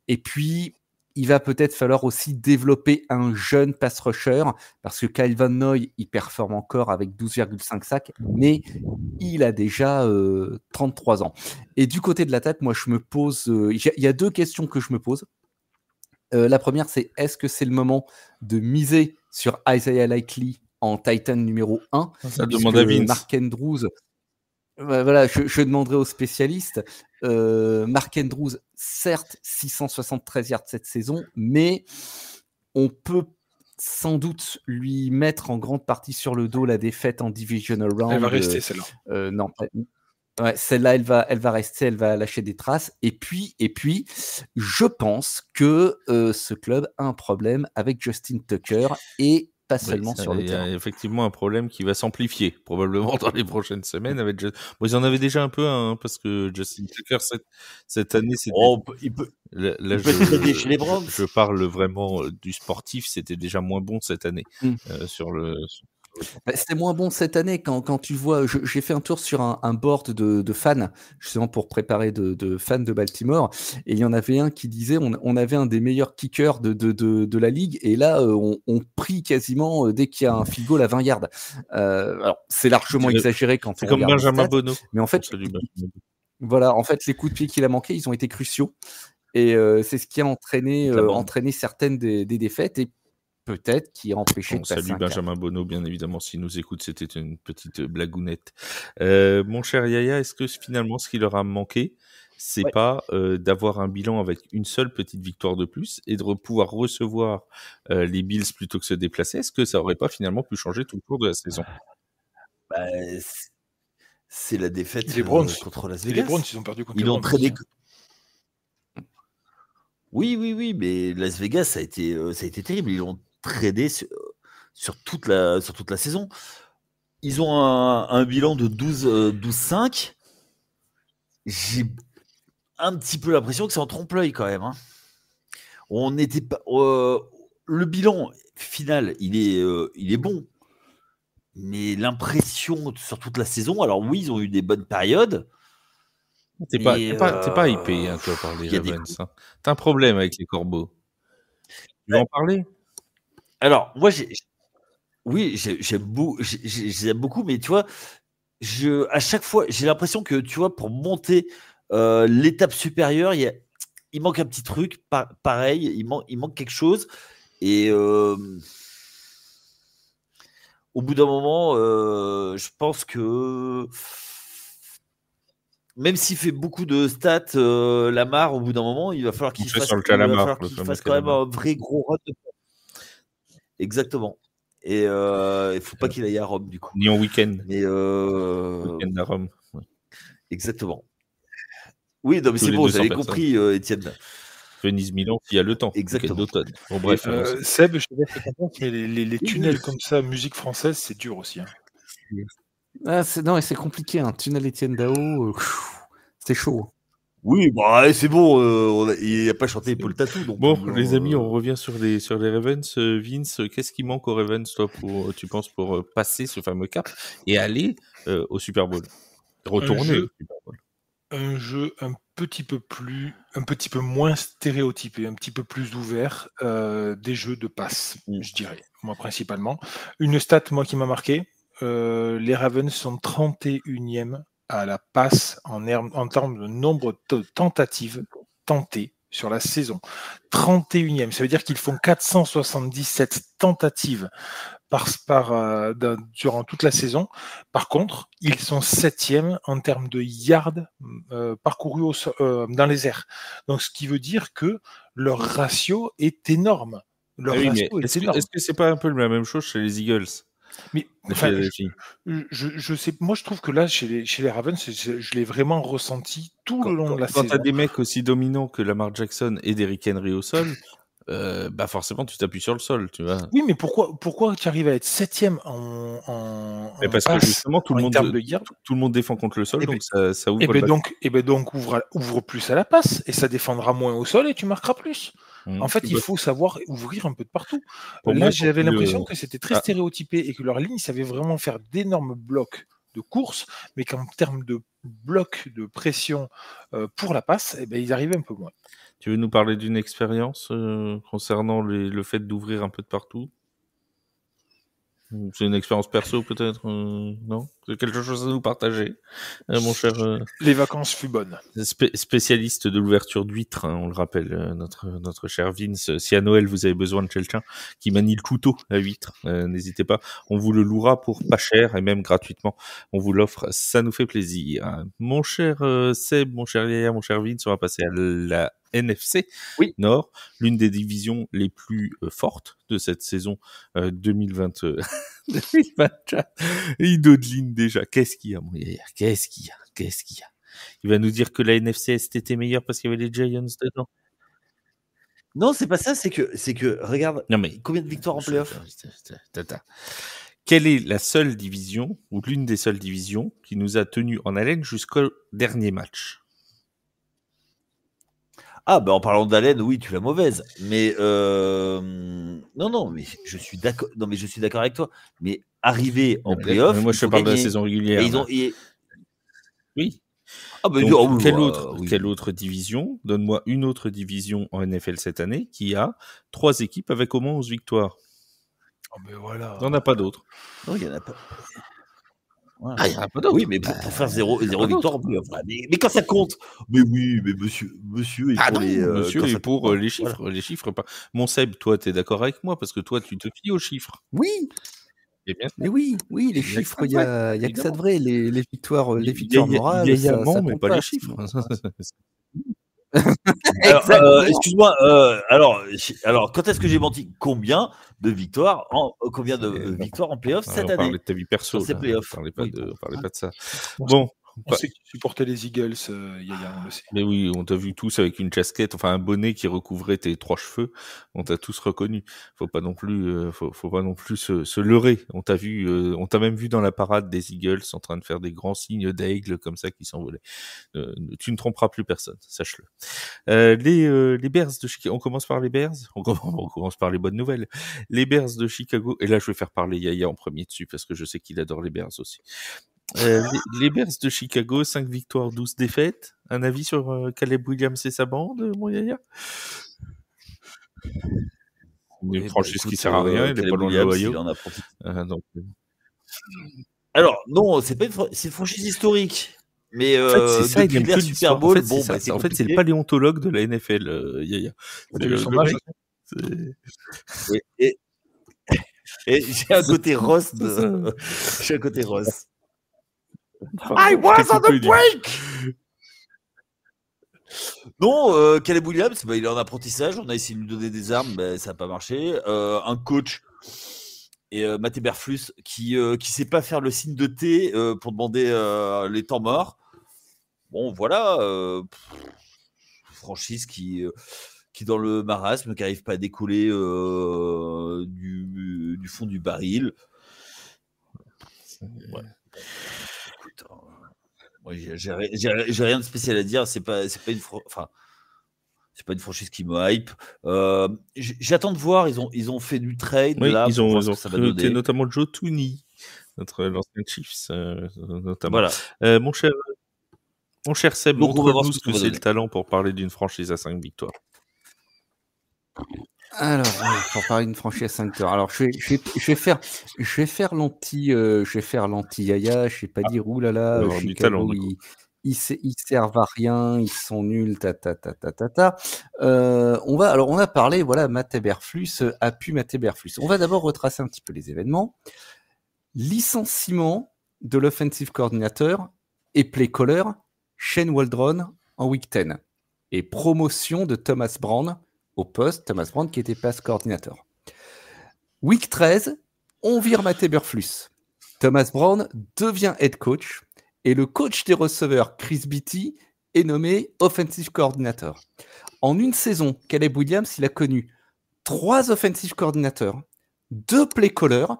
Et puis, il va peut-être falloir aussi développer un jeune pass rusher, parce que Kyle Van Noy, il performe encore avec 12,5 sacs, mais il a déjà 33 ans. Et du côté de l'attaque, moi, je me pose... Il y a 2 questions que je me pose. La première, c'est est-ce que c'est le moment de miser sur Isaiah Likely en Titan numéro 1 ? Ça demande à Vince. Mark Andrews, voilà, je demanderai aux spécialistes. Mark Andrews, certes, 673 yards cette saison, mais on peut sans doute lui mettre en grande partie sur le dos la défaite en Divisional Round. Elle va rester, celle-là. Non, ouais, celle-là, elle va rester, elle va lâcher des traces. Et puis, je pense que ce club a un problème avec Justin Tucker et pas seulement sur le terrain. Il y a effectivement un problème qui va s'amplifier probablement dans les prochaines semaines. Bon, ils en avaient déjà un peu, hein, parce que Justin Tucker cette année, c'était... il peut Là, chez les Browns. je parle vraiment du sportif. C'était déjà moins bon cette année sur le. C'était moins bon cette année quand tu vois. J'ai fait un tour sur un board de fans, justement pour préparer de fans de Baltimore, et il y en avait un qui disait on avait un des meilleurs kickers de la ligue, et là on prie quasiment dès qu'il y a un field goal à 20 yards. Alors c'est largement exagéré quand on C'est comme regarde Benjamin les stats, Bono. mais en fait, voilà, en fait les coups de pied qu'il a manqués, ils ont été cruciaux, et c'est ce qui a entraîné certaines des défaites, et peut-être qui a empêché de passer. Salut Benjamin Bono, bien évidemment, s'il nous écoute, c'était une petite blagounette. Mon cher Yaya, est-ce que finalement, ce qui leur a manqué, c'est pas d'avoir un bilan avec une seule petite victoire de plus et de pouvoir recevoir les Bills plutôt que se déplacer? Est-ce que ça aurait pas finalement pu changer tout le cours de la saison? C'est la défaite les Browns contre Las Vegas. Les Browns, ils ont perdu contre les Browns. Oui, mais Las Vegas, ça a été terrible. Ils l'ont tradé sur toute la saison. Ils ont un bilan de 12-5. J'ai un petit peu l'impression que c'est en trompe-l'œil quand même. Hein. On n'était pas. Le bilan final, il est bon. Mais l'impression sur toute la saison, alors oui, ils ont eu des bonnes périodes. T'es pas hypé, hein, toi, par les Ravens. Hein. T'as un problème avec les Corbeaux. Tu veux en parler? Alors, moi, j'aime beaucoup, mais tu vois, à chaque fois, j'ai l'impression que, tu vois, pour monter l'étape supérieure, il manque un petit truc, pareil, il manque quelque chose. Et au bout d'un moment, je pense que même s'il fait beaucoup de stats, Lamar, au bout d'un moment, il va falloir qu'il fasse quand même un vrai gros run. Exactement. Et il faut pas qu'il aille à Rome, du coup. Ni en week-end. Mais week-end à Rome. Ouais. Exactement. Oui, non, mais c'est bon, j'avais compris, Étienne. Venise-Milan, qui a le temps. Exactement. D'automne. Bon, bref. Seb, je sais pas si tu penses, mais les tunnels comme ça, musique française, c'est dur aussi. Hein. Non, c'est compliqué. Un tunnel Étienne Dao, c'est chaud. Oui, bah, c'est bon, il n'a pas chanté Paul Tatou. Donc bon, les amis, on revient sur les Ravens. Vince, qu'est-ce qui manque aux Ravens, toi, tu penses, pour passer ce fameux cap et aller au Super Bowl, retourner au Super Bowl? Un jeu un petit peu moins stéréotypé, un petit peu plus ouvert, des jeux de passe, je dirais, moi principalement. Une stat, moi, qui m'a marqué, les Ravens sont 31e à la passe en termes de nombre de tentatives tentées sur la saison. 31e, ça veut dire qu'ils font 477 tentatives durant toute la saison. Par contre, ils sont 7e en termes de yards parcourus dans les airs. Donc, ce qui veut dire que leur ratio est énorme. Est-ce que c'est pas un peu la même chose chez les Eagles? Mais enfin, je sais, moi je trouve que là chez les Ravens, je l'ai vraiment ressenti tout le long de la saison. Quand tu as des mecs aussi dominants que Lamar Jackson et Derrick Henry au sol, bah forcément tu t'appuies sur le sol, tu vois. Oui, mais pourquoi tu arrives à être 7e en parce que justement tout le monde défend contre le sol, et donc ça ouvre. Donc ouvre plus à la passe et ça défendra moins au sol et tu marqueras plus. En fait, il faut savoir ouvrir un peu de partout. Là, j'avais l'impression que c'était très stéréotypé et que leur ligne savait vraiment faire d'énormes blocs de course, mais qu'en termes de blocs de pression pour la passe, ils arrivaient un peu moins. Tu veux nous parler d'une expérience concernant le fait d'ouvrir un peu de partout? C'est une expérience perso peut-être, non? C'est quelque chose à nous partager, mon cher. Les vacances fut bonnes. Spécialiste de l'ouverture d'huîtres, on le rappelle, notre cher Vince. Si à Noël vous avez besoin de quelqu'un qui manie le couteau à huîtres, n'hésitez pas. On vous le louera pour pas cher et même gratuitement. On vous l'offre, ça nous fait plaisir. Mon cher Seb, mon cher Yaya, mon cher Vince, on va passer à la NFC Nord, l'une des divisions les plus fortes de cette saison 2024. Et il dodeline déjà. Qu'est-ce qu'il y a, mon Yaya? Qu'est-ce qu'il y a? Il va nous dire que la NFC était meilleure parce qu'il y avait les Giants dedans. Non, c'est pas ça, c'est que regarde, combien de victoires en playoff? Quelle est la seule division, ou l'une des seules divisions, qui nous a tenus en haleine jusqu'au dernier match? Ah, en parlant d'haleine, oui, tu l'as mauvaise. Mais non, mais je suis d'accord. Non, mais je suis d'accord avec toi. Mais arriver en playoff, moi je te parle de la saison régulière. Oui. Ah, donc, quelle autre division? Donne-moi une autre division en NFL cette année qui a 3 équipes avec au moins 11 victoires. Oh, mais voilà. Il n'y en a pas d'autres. Non, il n'y en a pas. Ouais. Ah, il n'y en a pas d'autres. Oui, mais pour faire zéro victoire en playoff. Mais quand ça compte. Mais oui, mais monsieur est pour les chiffres. Voilà. Les chiffres, pas. Mon Seb, toi, tu es d'accord avec moi parce que toi, tu te fies aux chiffres. Oui. Mais oui, les chiffres, il y a que ça de vrai. Les victoires morales. Mais pas les chiffres. Excuse-moi. Alors, quand est-ce que j'ai menti? Combien de victoires en playoff cette année? On parlait de ta vie perso. On parlait pas de ça. Bon. On sait que tu supportais les Eagles, Yaya, on le sait. Mais oui, on t'a vu tous avec une casquette, enfin un bonnet qui recouvrait tes 3 cheveux. On t'a tous reconnu. Faut pas non plus se leurrer. On t'a vu, on t'a même vu dans la parade des Eagles en train de faire des grands signes d'aigle comme ça qui s'envolaient. Tu ne tromperas plus personne, sache-le. Les Bears de Chicago. On commence par les Bears. On commence par les bonnes nouvelles. Les Bears de Chicago. Et là, je vais faire parler Yaya en premier dessus parce que je sais qu'il adore les Bears aussi. Les Bears de Chicago, 5 victoires, 12 défaites. Un avis sur Caleb Williams et sa bande, mon Yaya? Une franchise qui sert à rien, il est pas loin de l'Ohio. Alors, non, c'est pas c'est une franchise historique. Mais En fait, c'est ça, il depuis aime l'ère que Super l'histoire. En Bowl, fait, c'est bon, ça. bah, c'est En fait, c'est le compliqué. paléontologue de la NFL, Yaya. T'as C'est vu le son âge mec, aussi c'est Et j'ai un côté Ross c'est ça. J'ai un côté Ross. Pardon, je t'ai coupé, dis. Non, Caleb Williams, bah, il est en apprentissage. On a essayé de lui donner des armes, bah, ça n'a pas marché. Un coach et Matt Eberflus qui sait pas faire le signe de T pour demander les temps morts. Bon, voilà. Franchise qui dans le marasme, qui n'arrive pas à décoller du fond du baril. Ouais. Écoute, moi, j'ai rien de spécial à dire. C'est pas une c'est pas une franchise qui me hype. J'attends de voir. Ils ont fait du trade Oui, là ils pour voir ont ce que ça va recruté donner. notamment Joe Tooney, l'ancien Chiefs, notamment. Voilà. Mon cher Seb, Donc, on va voir montre-nous ce ce que ça que va c'est le donner. talent pour parler d'une franchise à 5 victoires. Alors, pour parler d'une franchise à 5 victoires. Alors, je vais faire l'anti Yaya. Je vais pas dire oulala, avoir du talent, Chicago, du coup. ils servent à rien, ils sont nuls, on a parlé, voilà, Matt Eberflus, Matt Eberflus. On va d'abord retracer un petit peu les événements. Licenciement de l'offensive coordinateur et play caller Shane Waldron en week 10 et promotion de Thomas Brown au poste, Thomas Brown qui était pass coordinateur. Week 13, on vire Matt Eberflus. Thomas Brown devient head coach et le coach des receveurs, Chris Beatty, est nommé offensive coordinator. En une saison, Caleb Williams, il a connu 3 offensive coordinateurs, 2 play callers,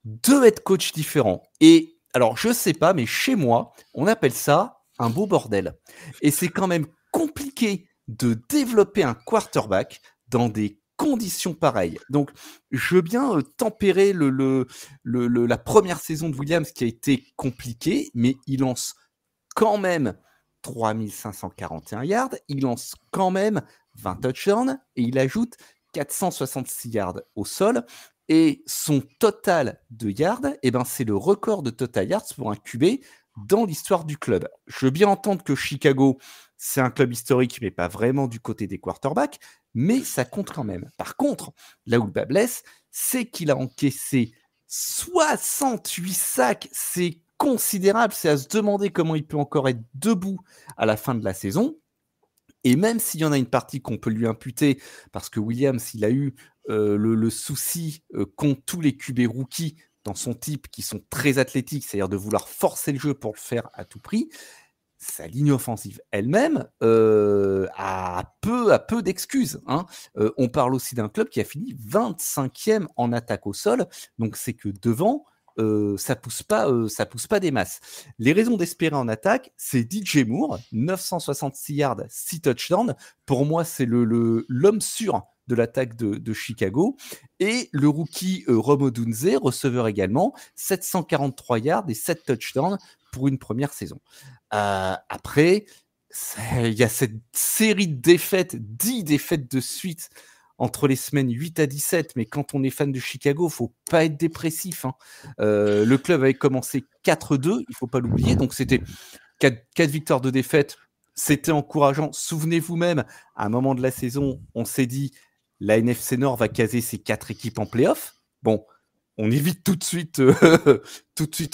2 head coach différents. Et alors, je sais pas, mais chez moi, on appelle ça un beau bordel. Et c'est quand même compliqué de développer un quarterback dans des conditions pareilles. Donc, je veux bien tempérer la première saison de Williams qui a été compliquée, mais il lance quand même 3541 yards, il lance quand même 20 touchdowns et il ajoute 466 yards au sol. Et son total de yards, c'est le record de total yards pour un QB dans l'histoire du club. Je veux bien entendre que Chicago, c'est un club historique, mais pas vraiment du côté des quarterbacks, mais ça compte quand même. Par contre, là où le bas blesse, c'est qu'il a encaissé 68 sacs. C'est considérable, c'est à se demander comment il peut encore être debout à la fin de la saison. Et même s'il y en a une partie qu'on peut lui imputer, parce que Williams, il a eu le souci qu'ont tous les QB rookies dans son type qui sont très athlétiques, c'est-à-dire de vouloir forcer le jeu pour le faire à tout prix, sa ligne offensive elle-même a peu d'excuses. Hein. On parle aussi d'un club qui a fini 25e en attaque au sol, donc c'est que devant, ça pousse pas des masses. Les raisons d'espérer en attaque, c'est DJ Moore, 966 yards, 6 touchdowns. Pour moi, c'est l'homme sûr de l'attaque de Chicago. Et le rookie Rome Odunze, receveur également, 743 yards et 7 touchdowns pour une première saison. Après, il y a cette série de défaites, 10 défaites de suite entre les semaines 8 à 17, mais quand on est fan de Chicago, faut pas être dépressif. Hein. Le club avait commencé 4-2, il faut pas l'oublier, donc c'était 4 victoires de défaite, c'était encourageant. Souvenez-vous même, à un moment de la saison, on s'est dit, la NFC Nord va caser ses 4 équipes en play-off. Bon, on évite tout de suite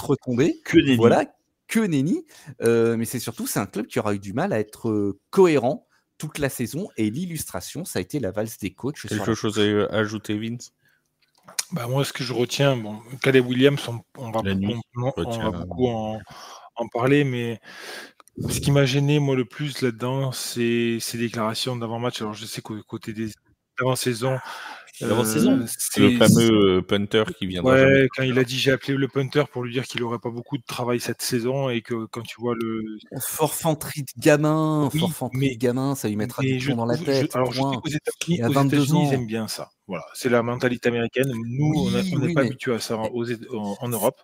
retomber. Que nenni. Voilà, que nenni. Mais c'est surtout, c'est un club qui aura eu du mal à être cohérent toute la saison, et l'illustration, ça a été la valse des coachs. Quelque chose à ajouter, Vince? Moi, ce que je retiens, Caleb Williams, on va beaucoup en parler, mais ce qui m'a gêné, moi, le plus là-dedans, c'est ces déclarations d'avant-match. Alors, je sais qu'au côté des avant-saison, c'est le fameux punter qui viendra jamais. Quand il a dit j'ai appelé le punter pour lui dire qu'il n'aurait pas beaucoup de travail cette saison et que quand tu vois le forfanterie de gamin, ça lui mettra du plomb dans la tête. Alors je sais qu'aux États-Unis, ils aiment bien ça. Voilà, c'est la mentalité américaine. Nous, on n'est pas habitués à ça en Europe.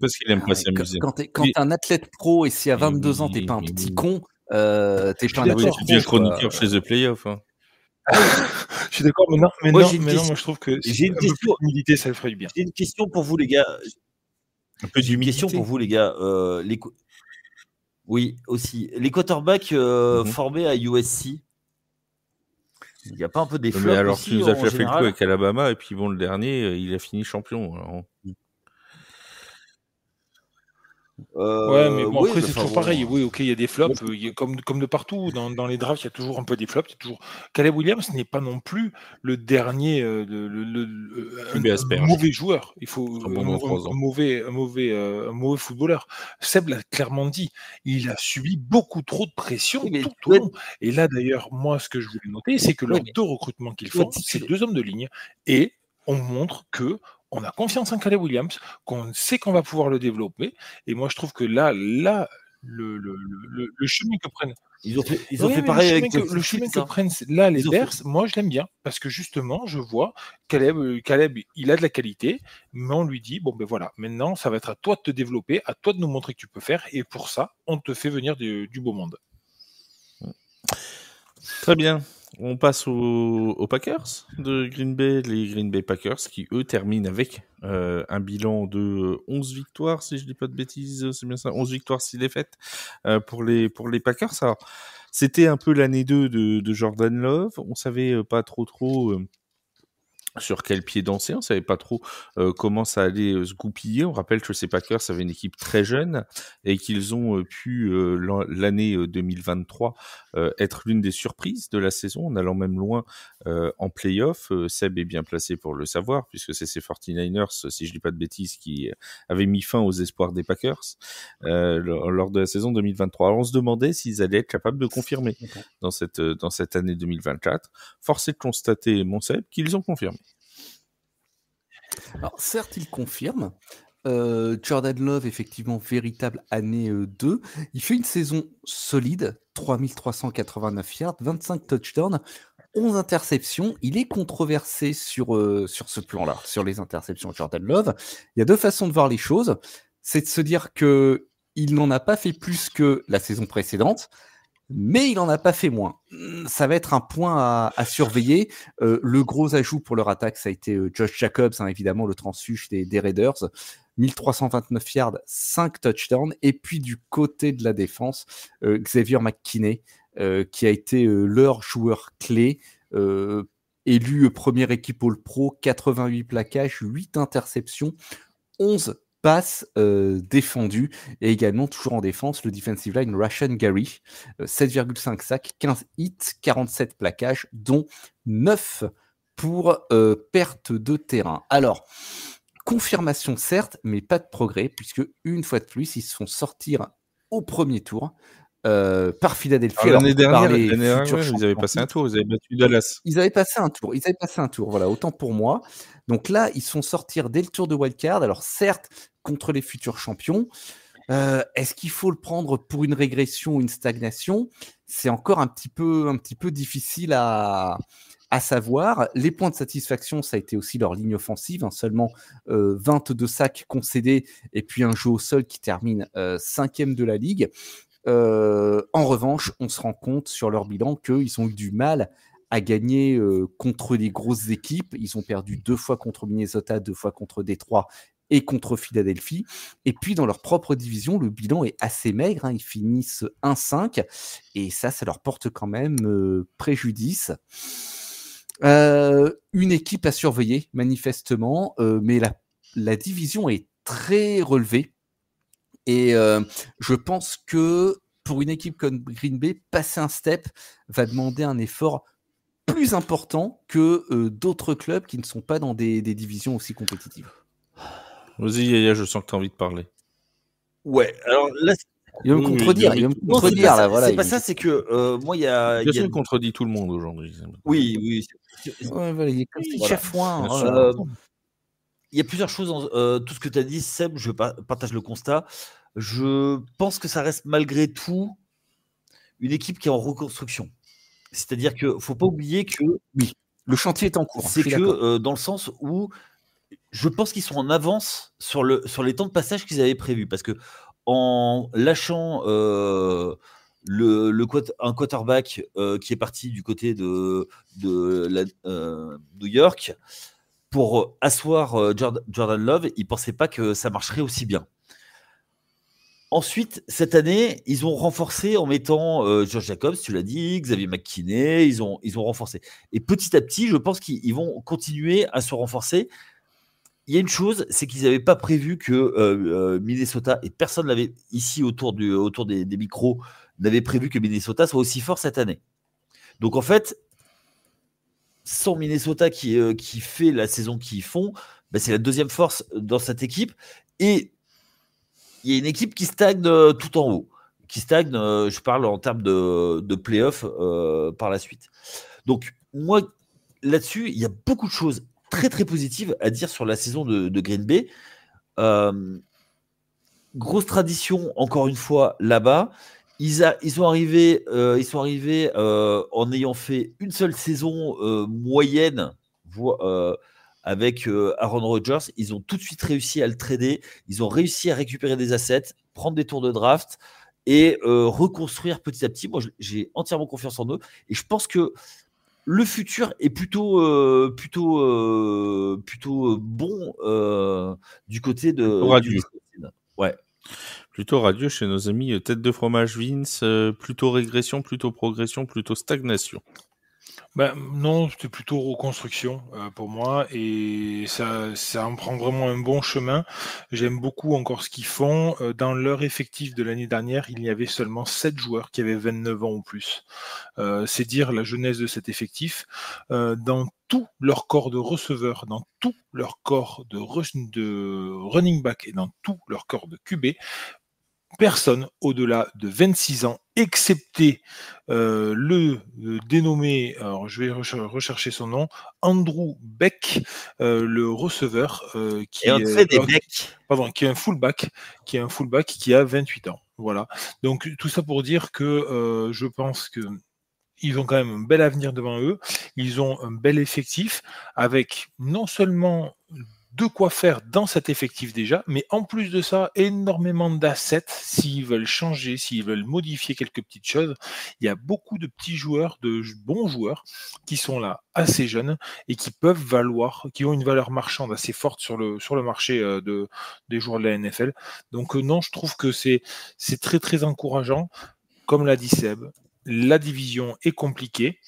Parce qu'il aime pas s'amuser. Quand t'es un athlète pro et si à 22 ans t'es pas un petit con, t'es pas un athlète pro. Tu es chroniqueur chez The Playoff. Hein. Je suis d'accord, mais non, moi je trouve que j'ai une question. Humilité, ça le ferait du bien. J'ai une question pour vous, les gars. Un peu J'ai une question d'humilité. pour vous, les gars. Oui, aussi. Les quarterbacks formés à USC, il n'y a pas un peu des Mais flops alors, aussi tu nous as en déjà fait le coup général? avec Alabama, et puis bon, le dernier, il a fini champion. Alors. Ouais, mais bon, Oui, après, mais c'est enfin toujours pareil. bon. Oui, ok, il y a des flops. Comme de partout, dans les drafts, il y a toujours un peu des flops. Il y a toujours... Caleb Williams n'est pas non plus le dernier, QB un asperge. mauvais joueur. Il faut Sera bon dans 3 ans. un mauvais footballeur. Seb l'a clairement dit. Il a subi beaucoup trop de pression Oui, mais tout tu au dois long. Et là, d'ailleurs, moi, ce que je voulais noter, c'est que Oui, leurs mais 2 recrutements qu'ils tu dois font, c'est tituler. 2 hommes de ligne. Et on montre que on a confiance en Caleb Williams, qu'on sait qu'on va pouvoir le développer. Et moi, je trouve que là, le chemin que prennent. Ils ont Oui, fait mais pareil avec le Justin chemin Fields. que Hein. prennent là les Ils ont fait. Bears, moi je l'aime bien parce que justement, je vois Caleb, il a de la qualité, mais on lui dit bon ben voilà, maintenant ça va être à toi de te développer, à toi de nous montrer que tu peux faire, et pour ça, on te fait venir du beau monde. Très bien. On passe aux Packers de Green Bay, les Green Bay Packers, qui eux terminent avec un bilan de 11 victoires, si je dis pas de bêtises, c'est bien ça, 11 victoires, 6 défaites pour les Packers. Alors, c'était un peu l'année 2 de Jordan Love, on savait pas trop sur quel pied danser, on savait pas trop comment ça allait se goupiller. On rappelle que ces Packers avaient une équipe très jeune et qu'ils ont pu l'année 2023 être l'une des surprises de la saison, en allant même loin en play-off. Seb est bien placé pour le savoir, puisque c'est ces 49ers, si je dis pas de bêtises, qui avaient mis fin aux espoirs des Packers lors de la saison 2023. Alors on se demandait s'ils allaient être capables de confirmer dans cette année 2024. Force est de constater, mon Seb, qu'ils ont confirmé. Alors, certes, il confirme. Jordan Love, effectivement, véritable année 2. Il fait une saison solide, 3389 yards, 25 touchdowns, 11 interceptions. Il est controversé sur ce plan-là, sur les interceptions de Jordan Love. Il y a 2 façons de voir les choses. C'est de se dire qu'il n'en a pas fait plus que la saison précédente, mais il n'en a pas fait moins. Ça va être un point à surveiller. Le gros ajout pour leur attaque, ça a été Josh Jacobs, hein, évidemment, le transfuge des Raiders. 1329 yards, 5 touchdowns. Et puis du côté de la défense, Xavier McKinney, qui a été leur joueur clé, élu première équipe All-Pro, 88 plaquages, 8 interceptions, 11 passes défendues, et également toujours en défense le defensive line Rashan Gary, 7,5 sacs, 15 hits, 47 plaquages, dont 9 pour perte de terrain. Alors, confirmation certes, mais pas de progrès, puisque une fois de plus, ils se font sortir au premier tour par Philadelphie. Alors, l'année dernière, ils avaient passé un tour, ils avaient battu Dallas. Ils avaient passé un tour, voilà, autant pour moi. Donc là, ils se font sortir dès le tour de wildcard. Alors certes, contre les futurs champions, est-ce qu'il faut le prendre pour une régression ou une stagnation? C'est encore un petit peu difficile à savoir. Les points de satisfaction, ça a été aussi leur ligne offensive, hein, seulement 22 sacs concédés et puis un jeu au sol qui termine 5e de la ligue. En revanche, on se rend compte sur leur bilan qu'ils ont eu du mal à gagner contre les grosses équipes. Ils ont perdu 2 fois contre Minnesota, 2 fois contre Détroit et contre Philadelphie. Et puis, dans leur propre division, le bilan est assez maigre. Hein. Ils finissent 1-5. Et ça leur porte quand même préjudice. Une équipe à surveiller, manifestement. Mais la division est très relevée. Et je pense que pour une équipe comme Green Bay, passer un step va demander un effort plus important que d'autres clubs qui ne sont pas dans des divisions aussi compétitives. Vas-y, Yaya, je sens que tu as envie de parler. Ouais, alors là... Il va me contredire, là, voilà. C'est pas ça, c'est que moi, il y a... Bien sûr, il contredit tout le monde aujourd'hui. Oui. Ouais, voilà, il est comme si chafouin. Il y a plusieurs choses dans tout ce que tu as dit, Seb, je partage le constat. Je pense que ça reste malgré tout une équipe qui est en reconstruction. C'est-à-dire qu'il ne faut pas oublier que... Oui, le chantier est en cours. C'est que dans le sens où je pense qu'ils sont en avance sur les temps de passage qu'ils avaient prévus. Parce que en lâchant un quarterback qui est parti du côté de New York, pour asseoir Jordan Love, ils ne pensaient pas que ça marcherait aussi bien. Ensuite, cette année, ils ont renforcé en mettant Josh Jacobs, tu l'as dit, Xavier McKinney, ils ont renforcé. Et petit à petit, je pense qu'ils vont continuer à se renforcer. Il y a une chose, c'est qu'ils n'avaient pas prévu que Minnesota, et personne l'avait ici autour des micros, n'avait prévu que Minnesota soit aussi fort cette année. Donc en fait, sans Minnesota qui fait la saison qu'ils font, bah, c'est la deuxième force dans cette équipe. Et il y a une équipe qui stagne tout en haut. Qui stagne, je parle en termes de play-off par la suite. Donc, moi, là-dessus, il y a beaucoup de choses très, très positives à dire sur la saison de Green Bay. Grosse tradition, encore une fois, là-bas. Ils sont arrivés en ayant fait une seule saison moyenne, avec Aaron Rodgers. Ils ont tout de suite réussi à le trader. Ils ont réussi à récupérer des assets, prendre des tours de draft et reconstruire petit à petit. Moi, j'ai entièrement confiance en eux. Et je pense que le futur est plutôt bon du côté de radieux. Ouais. Plutôt radieux chez nos amis tête de fromage Vince, plutôt régression, plutôt progression, plutôt stagnation. Ben, non, c'était plutôt reconstruction pour moi et ça en prend vraiment un bon chemin. J'aime beaucoup encore ce qu'ils font. Dans leur effectif de l'année dernière, il y avait seulement 7 joueurs qui avaient 29 ans ou plus. C'est dire la jeunesse de cet effectif. Dans tout leur corps de receveurs, dans tout leur corps de running back et dans tout leur corps de QB, personne au-delà de 26 ans, excepté le dénommé, alors je vais rechercher son nom, Andrew Beck, le receveur qui est un fullback qui a 28 ans. Voilà. Donc tout ça pour dire que je pense que ils ont quand même un bel avenir devant eux. Ils ont un bel effectif avec non seulement de quoi faire dans cet effectif déjà, mais en plus de ça, énormément d'assets s'ils veulent changer, s'ils veulent modifier quelques petites choses. Il y a beaucoup de petits joueurs, de bons joueurs qui sont là assez jeunes et qui peuvent valoir, qui ont une valeur marchande assez forte sur le marché des joueurs de la NFL. Donc non, je trouve que c'est très très encourageant. Comme l'a dit Seb, la division est compliquée.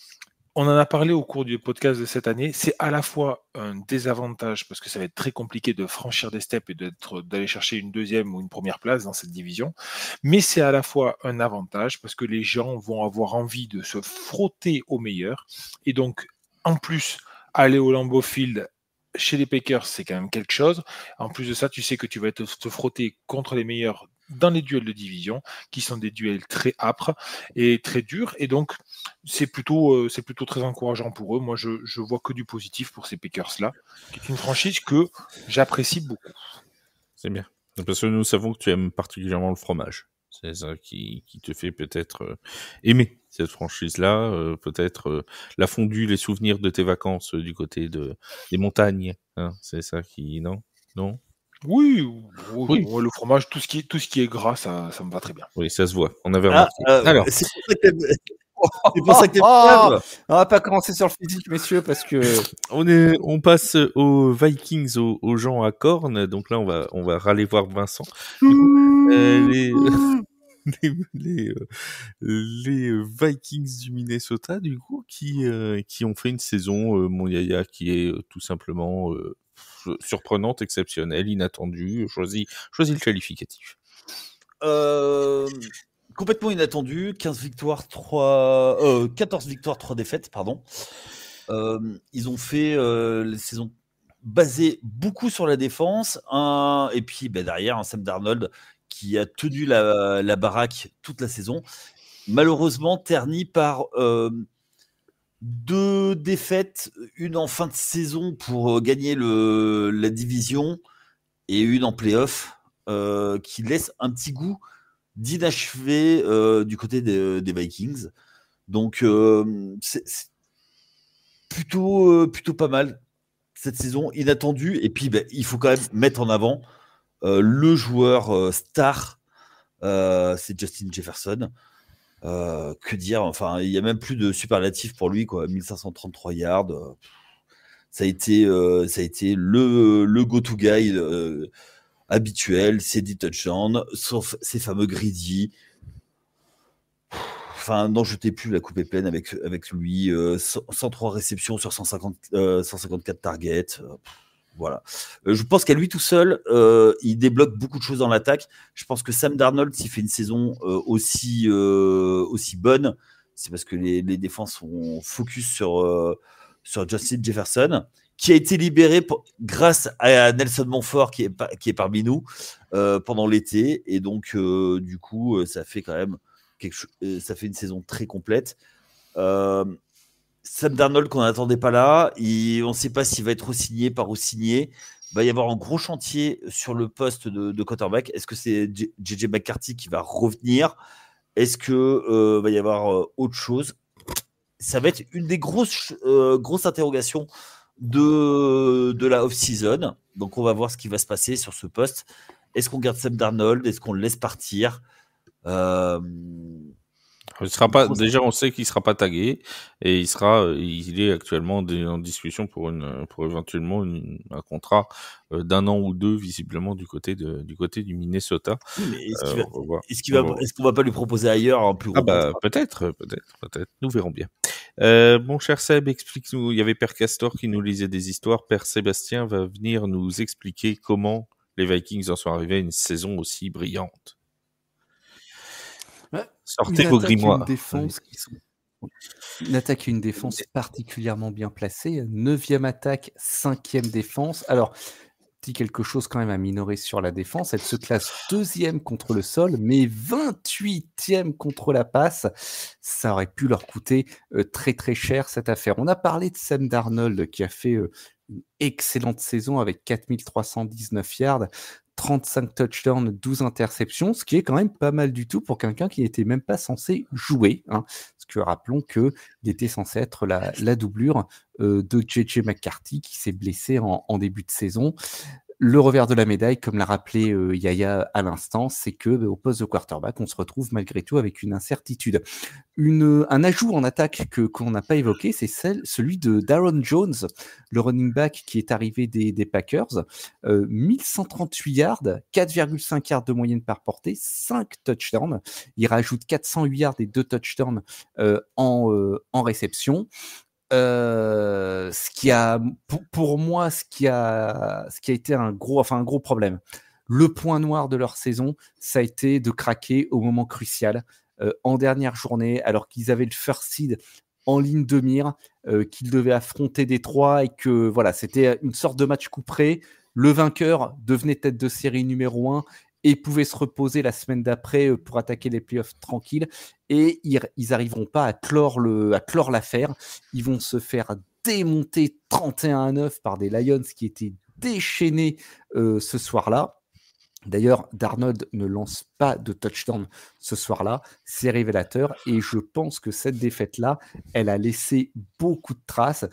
On en a parlé au cours du podcast de cette année. C'est à la fois un désavantage parce que ça va être très compliqué de franchir des steps et d'aller chercher une deuxième ou une première place dans cette division. Mais c'est à la fois un avantage parce que les gens vont avoir envie de se frotter aux meilleurs. Et donc, en plus, aller au Lambeau Field chez les Packers, c'est quand même quelque chose. En plus de ça, tu sais que tu vas te frotter contre les meilleurs dans les duels de division, qui sont des duels très âpres et très durs. Et donc, c'est plutôt très encourageant pour eux. Moi, je vois que du positif pour ces Packers-là, qui est une franchise que j'apprécie beaucoup. C'est bien. Parce que nous savons que tu aimes particulièrement le fromage. C'est ça qui te fait peut-être aimer cette franchise-là, peut-être la fondue, les souvenirs de tes vacances du côté des montagnes. Hein, c'est ça qui... Non. Oui. Le fromage, tout ce qui est gras, ça me va très bien. Oui, ça se voit. On avait remarqué. Alors, c'est pour ça que on va pas commencer sur le physique, messieurs, parce que on passe aux Vikings, aux gens à cornes. Donc là, on va râler voir Vincent. Les Vikings du Minnesota, du coup, qui ont fait une saison, mon yaya, qui est tout simplement surprenante, exceptionnelle, inattendue. Choisis le qualificatif. Complètement inattendu. 14 victoires, 3 défaites, pardon. Ils ont fait les saisons basées beaucoup sur la défense. Et puis derrière, un Sam Darnold qui a tenu la baraque toute la saison. Malheureusement, terni par 2 défaites, une en fin de saison pour gagner la division et une en play-off, qui laisse un petit goût d'inachevé du côté des Vikings. Donc, c'est plutôt pas mal cette saison, inattendue. Et puis, il faut quand même mettre en avant le joueur star, c'est Justin Jefferson. Que dire, enfin, il n'y a même plus de superlatif pour lui, quoi. 1533 yards. Ça a été le go-to guy habituel, c'est des touchdowns, sauf ces fameux greedy. Enfin, n'en jetez plus, la coupe est pleine avec lui. 103 réceptions sur 154 targets. Voilà. Je pense qu'à lui tout seul, il débloque beaucoup de choses dans l'attaque. Je pense que Sam Darnold, s'il fait une saison aussi bonne, c'est parce que les défenses sont focus sur Justin Jefferson, qui a été libéré grâce à Nelson Montfort, qui est parmi nous pendant l'été. Et donc, du coup, ça fait quand même ça fait une saison très complète. Sam Darnold qu'on n'attendait pas là, on ne sait pas s'il va être re-signé, pas re-signé. Il va y avoir un gros chantier sur le poste de quarterback. Est-ce que c'est JJ McCarthy qui va revenir? Est-ce que va y avoir autre chose? Ça va être une des grosses interrogations de la off-season. Donc on va voir ce qui va se passer sur ce poste. Est-ce qu'on garde Sam Darnold? Est-ce qu'on le laisse partir? Il sera pas, déjà, on sait qu'il sera pas tagué et il est actuellement en discussion pour éventuellement un contrat d'1 an ou 2, visiblement du côté du Minnesota. Mais est-ce qu'on va pas lui proposer ailleurs un plus gros contrat? Peut-être. Nous verrons bien. Mon cher Seb, explique-nous. Il y avait Père Castor qui nous lisait des histoires. Père Sébastien va venir nous expliquer comment les Vikings en sont arrivés à une saison aussi brillante. Sortez vos grimoires. Une attaque et une défense particulièrement bien placée. 9e attaque, 5e défense. Alors, petit quelque chose quand même à minorer sur la défense. Elle se classe 2e contre le sol, mais 28e contre la passe. Ça aurait pu leur coûter très très cher cette affaire. On a parlé de Sam Darnold qui a fait une excellente saison avec 4319 yards. 35 touchdowns, 12 interceptions, ce qui est quand même pas mal du tout pour quelqu'un qui n'était même pas censé jouer. Hein. Parce que rappelons qu'il était censé être la doublure de JJ McCarthy qui s'est blessé en début de saison. Le revers de la médaille, comme l'a rappelé Yaya à l'instant, c'est que au poste de quarterback, on se retrouve malgré tout avec une incertitude. Un ajout en attaque qu'on n'a pas évoqué, c'est celui de Daron Jones, le running back qui est arrivé des Packers. 1138 yards, 4,5 yards de moyenne par portée, 5 touchdowns. Il rajoute 408 yards et 2 touchdowns en réception. Ce qui a, pour moi, ce qui a été un gros problème. Le point noir de leur saison, ça a été de craquer au moment crucial, en dernière journée, alors qu'ils avaient le first seed en ligne de mire, qu'ils devaient affronter Détroit et que voilà, c'était une sorte de match couperé. Le vainqueur devenait tête de série numéro 1 et pouvait se reposer la semaine d'après pour attaquer les playoffs tranquilles. Et ils n'arriveront pas à clore l'affaire. Ils vont se faire démonter 31-9 par des Lions qui étaient déchaînés ce soir-là. D'ailleurs, Darnold ne lance pas de touchdown ce soir-là. C'est révélateur. Et je pense que cette défaite-là, elle a laissé beaucoup de traces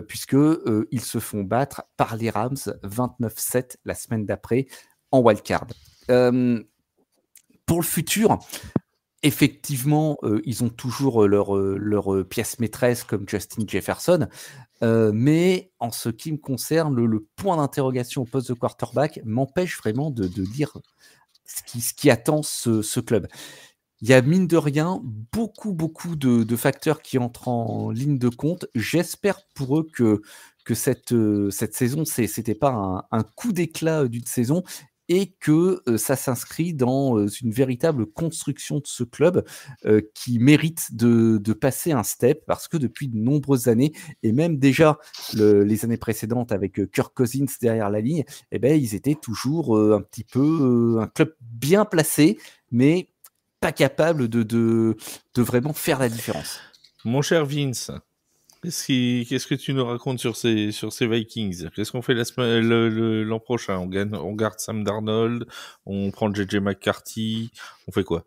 puisqu'ils se font battre par les Rams 29-7 la semaine d'après en wildcard. Pour le futur, effectivement, ils ont toujours leur pièce maîtresse comme Justin Jefferson, mais en ce qui me concerne, le point d'interrogation au poste de quarterback m'empêche vraiment de dire ce qui attend ce club. Il y a mine de rien beaucoup de facteurs qui entrent en ligne de compte. J'espère pour eux que cette saison, c'était pas un coup d'éclat d'une saison, et que ça s'inscrit dans une véritable construction de ce club qui mérite de passer un step, parce que depuis de nombreuses années, et même déjà les années précédentes avec Kirk Cousins derrière la ligne, eh ben, ils étaient toujours un petit peu un club bien placé, mais pas capable de vraiment faire la différence. Mon cher Vince, qu'est-ce que tu nous racontes sur ces Vikings? Qu'est-ce qu'on fait l'an prochain? On garde Sam Darnold, on prend JJ McCarthy, on fait quoi?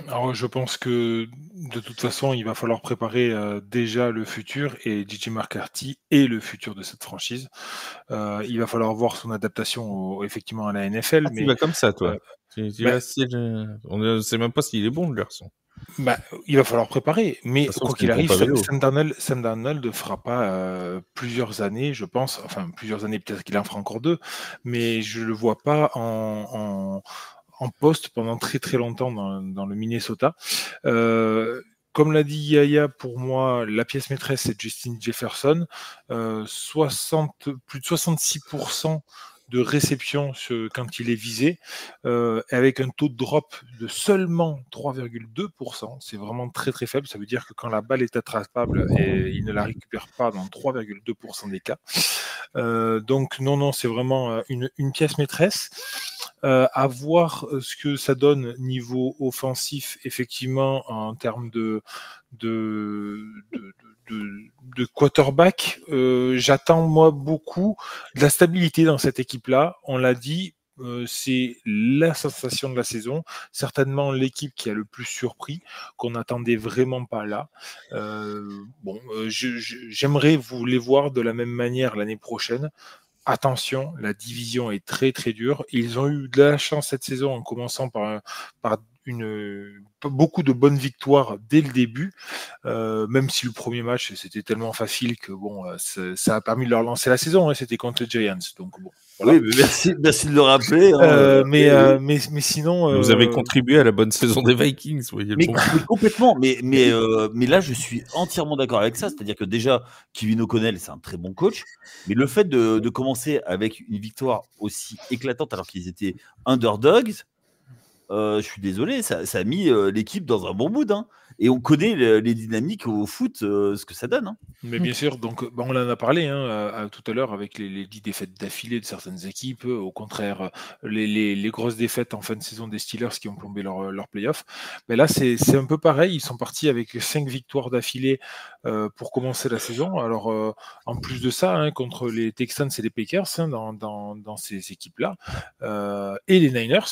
Alors, je pense que de toute façon, il va falloir préparer déjà le futur et JJ McCarthy est le futur de cette franchise. Il va falloir voir son adaptation effectivement à la NFL, Ah, tu mais vas comme ça, toi. euh, Tu bah, vas, on ne sait même pas s'il est bon, le garçon. il va falloir préparer. De Mais toute façon, quoi c'est une qu'il arrive, pompe à vélo. Sam Darnold ne fera pas plusieurs années, je pense. Enfin, plusieurs années, peut-être qu'il en fera encore 2, mais je le vois pas en poste pendant très très longtemps dans le Minnesota. Comme l'a dit Yaya, pour moi, la pièce maîtresse, c'est Justin Jefferson. Plus de 66% de réception quand il est visé, avec un taux de drop de seulement 3,2%. C'est vraiment très très faible. Ça veut dire que quand la balle est attrapable, et il ne la récupère pas dans 3,2% des cas. Donc non, c'est vraiment une pièce maîtresse. À voir ce que ça donne niveau offensif, effectivement, en termes de quarterback. J'attends, moi, beaucoup de la stabilité dans cette équipe-là. On l'a dit, c'est la sensation de la saison. Certainement l'équipe qui a le plus surpris, qu'on n'attendait vraiment pas là. J'aimerais vous les voir de la même manière l'année prochaine. Attention, la division est très très dure. Ils ont eu de la chance cette saison en commençant par beaucoup de bonnes victoires dès le début, même si le premier match c'était tellement facile que ça a permis de leur lancer la saison. C'était contre les Giants, donc bon. Voilà. Oui, mais merci de le rappeler. Mais sinon, vous avez contribué à la bonne saison des Vikings, voyez. Mais complètement. Mais là, je suis entièrement d'accord avec ça. C'est-à-dire que déjà, Kevin O'Connell, c'est un très bon coach. Mais le fait de commencer avec une victoire aussi éclatante alors qu'ils étaient underdogs, je suis désolé, ça a mis l'équipe dans un bon mood. Hein. Et on connaît les dynamiques au foot, ce que ça donne. Hein. Mais bien sûr, donc on en a parlé tout à l'heure avec les 10 défaites d'affilée de certaines équipes. Au contraire, les grosses défaites en fin de saison des Steelers qui ont plombé leur playoff. Mais là, c'est un peu pareil. Ils sont partis avec 5 victoires d'affilée pour commencer la saison. Alors, en plus de ça, contre les Texans et les Packers, dans ces équipes-là, et les Niners,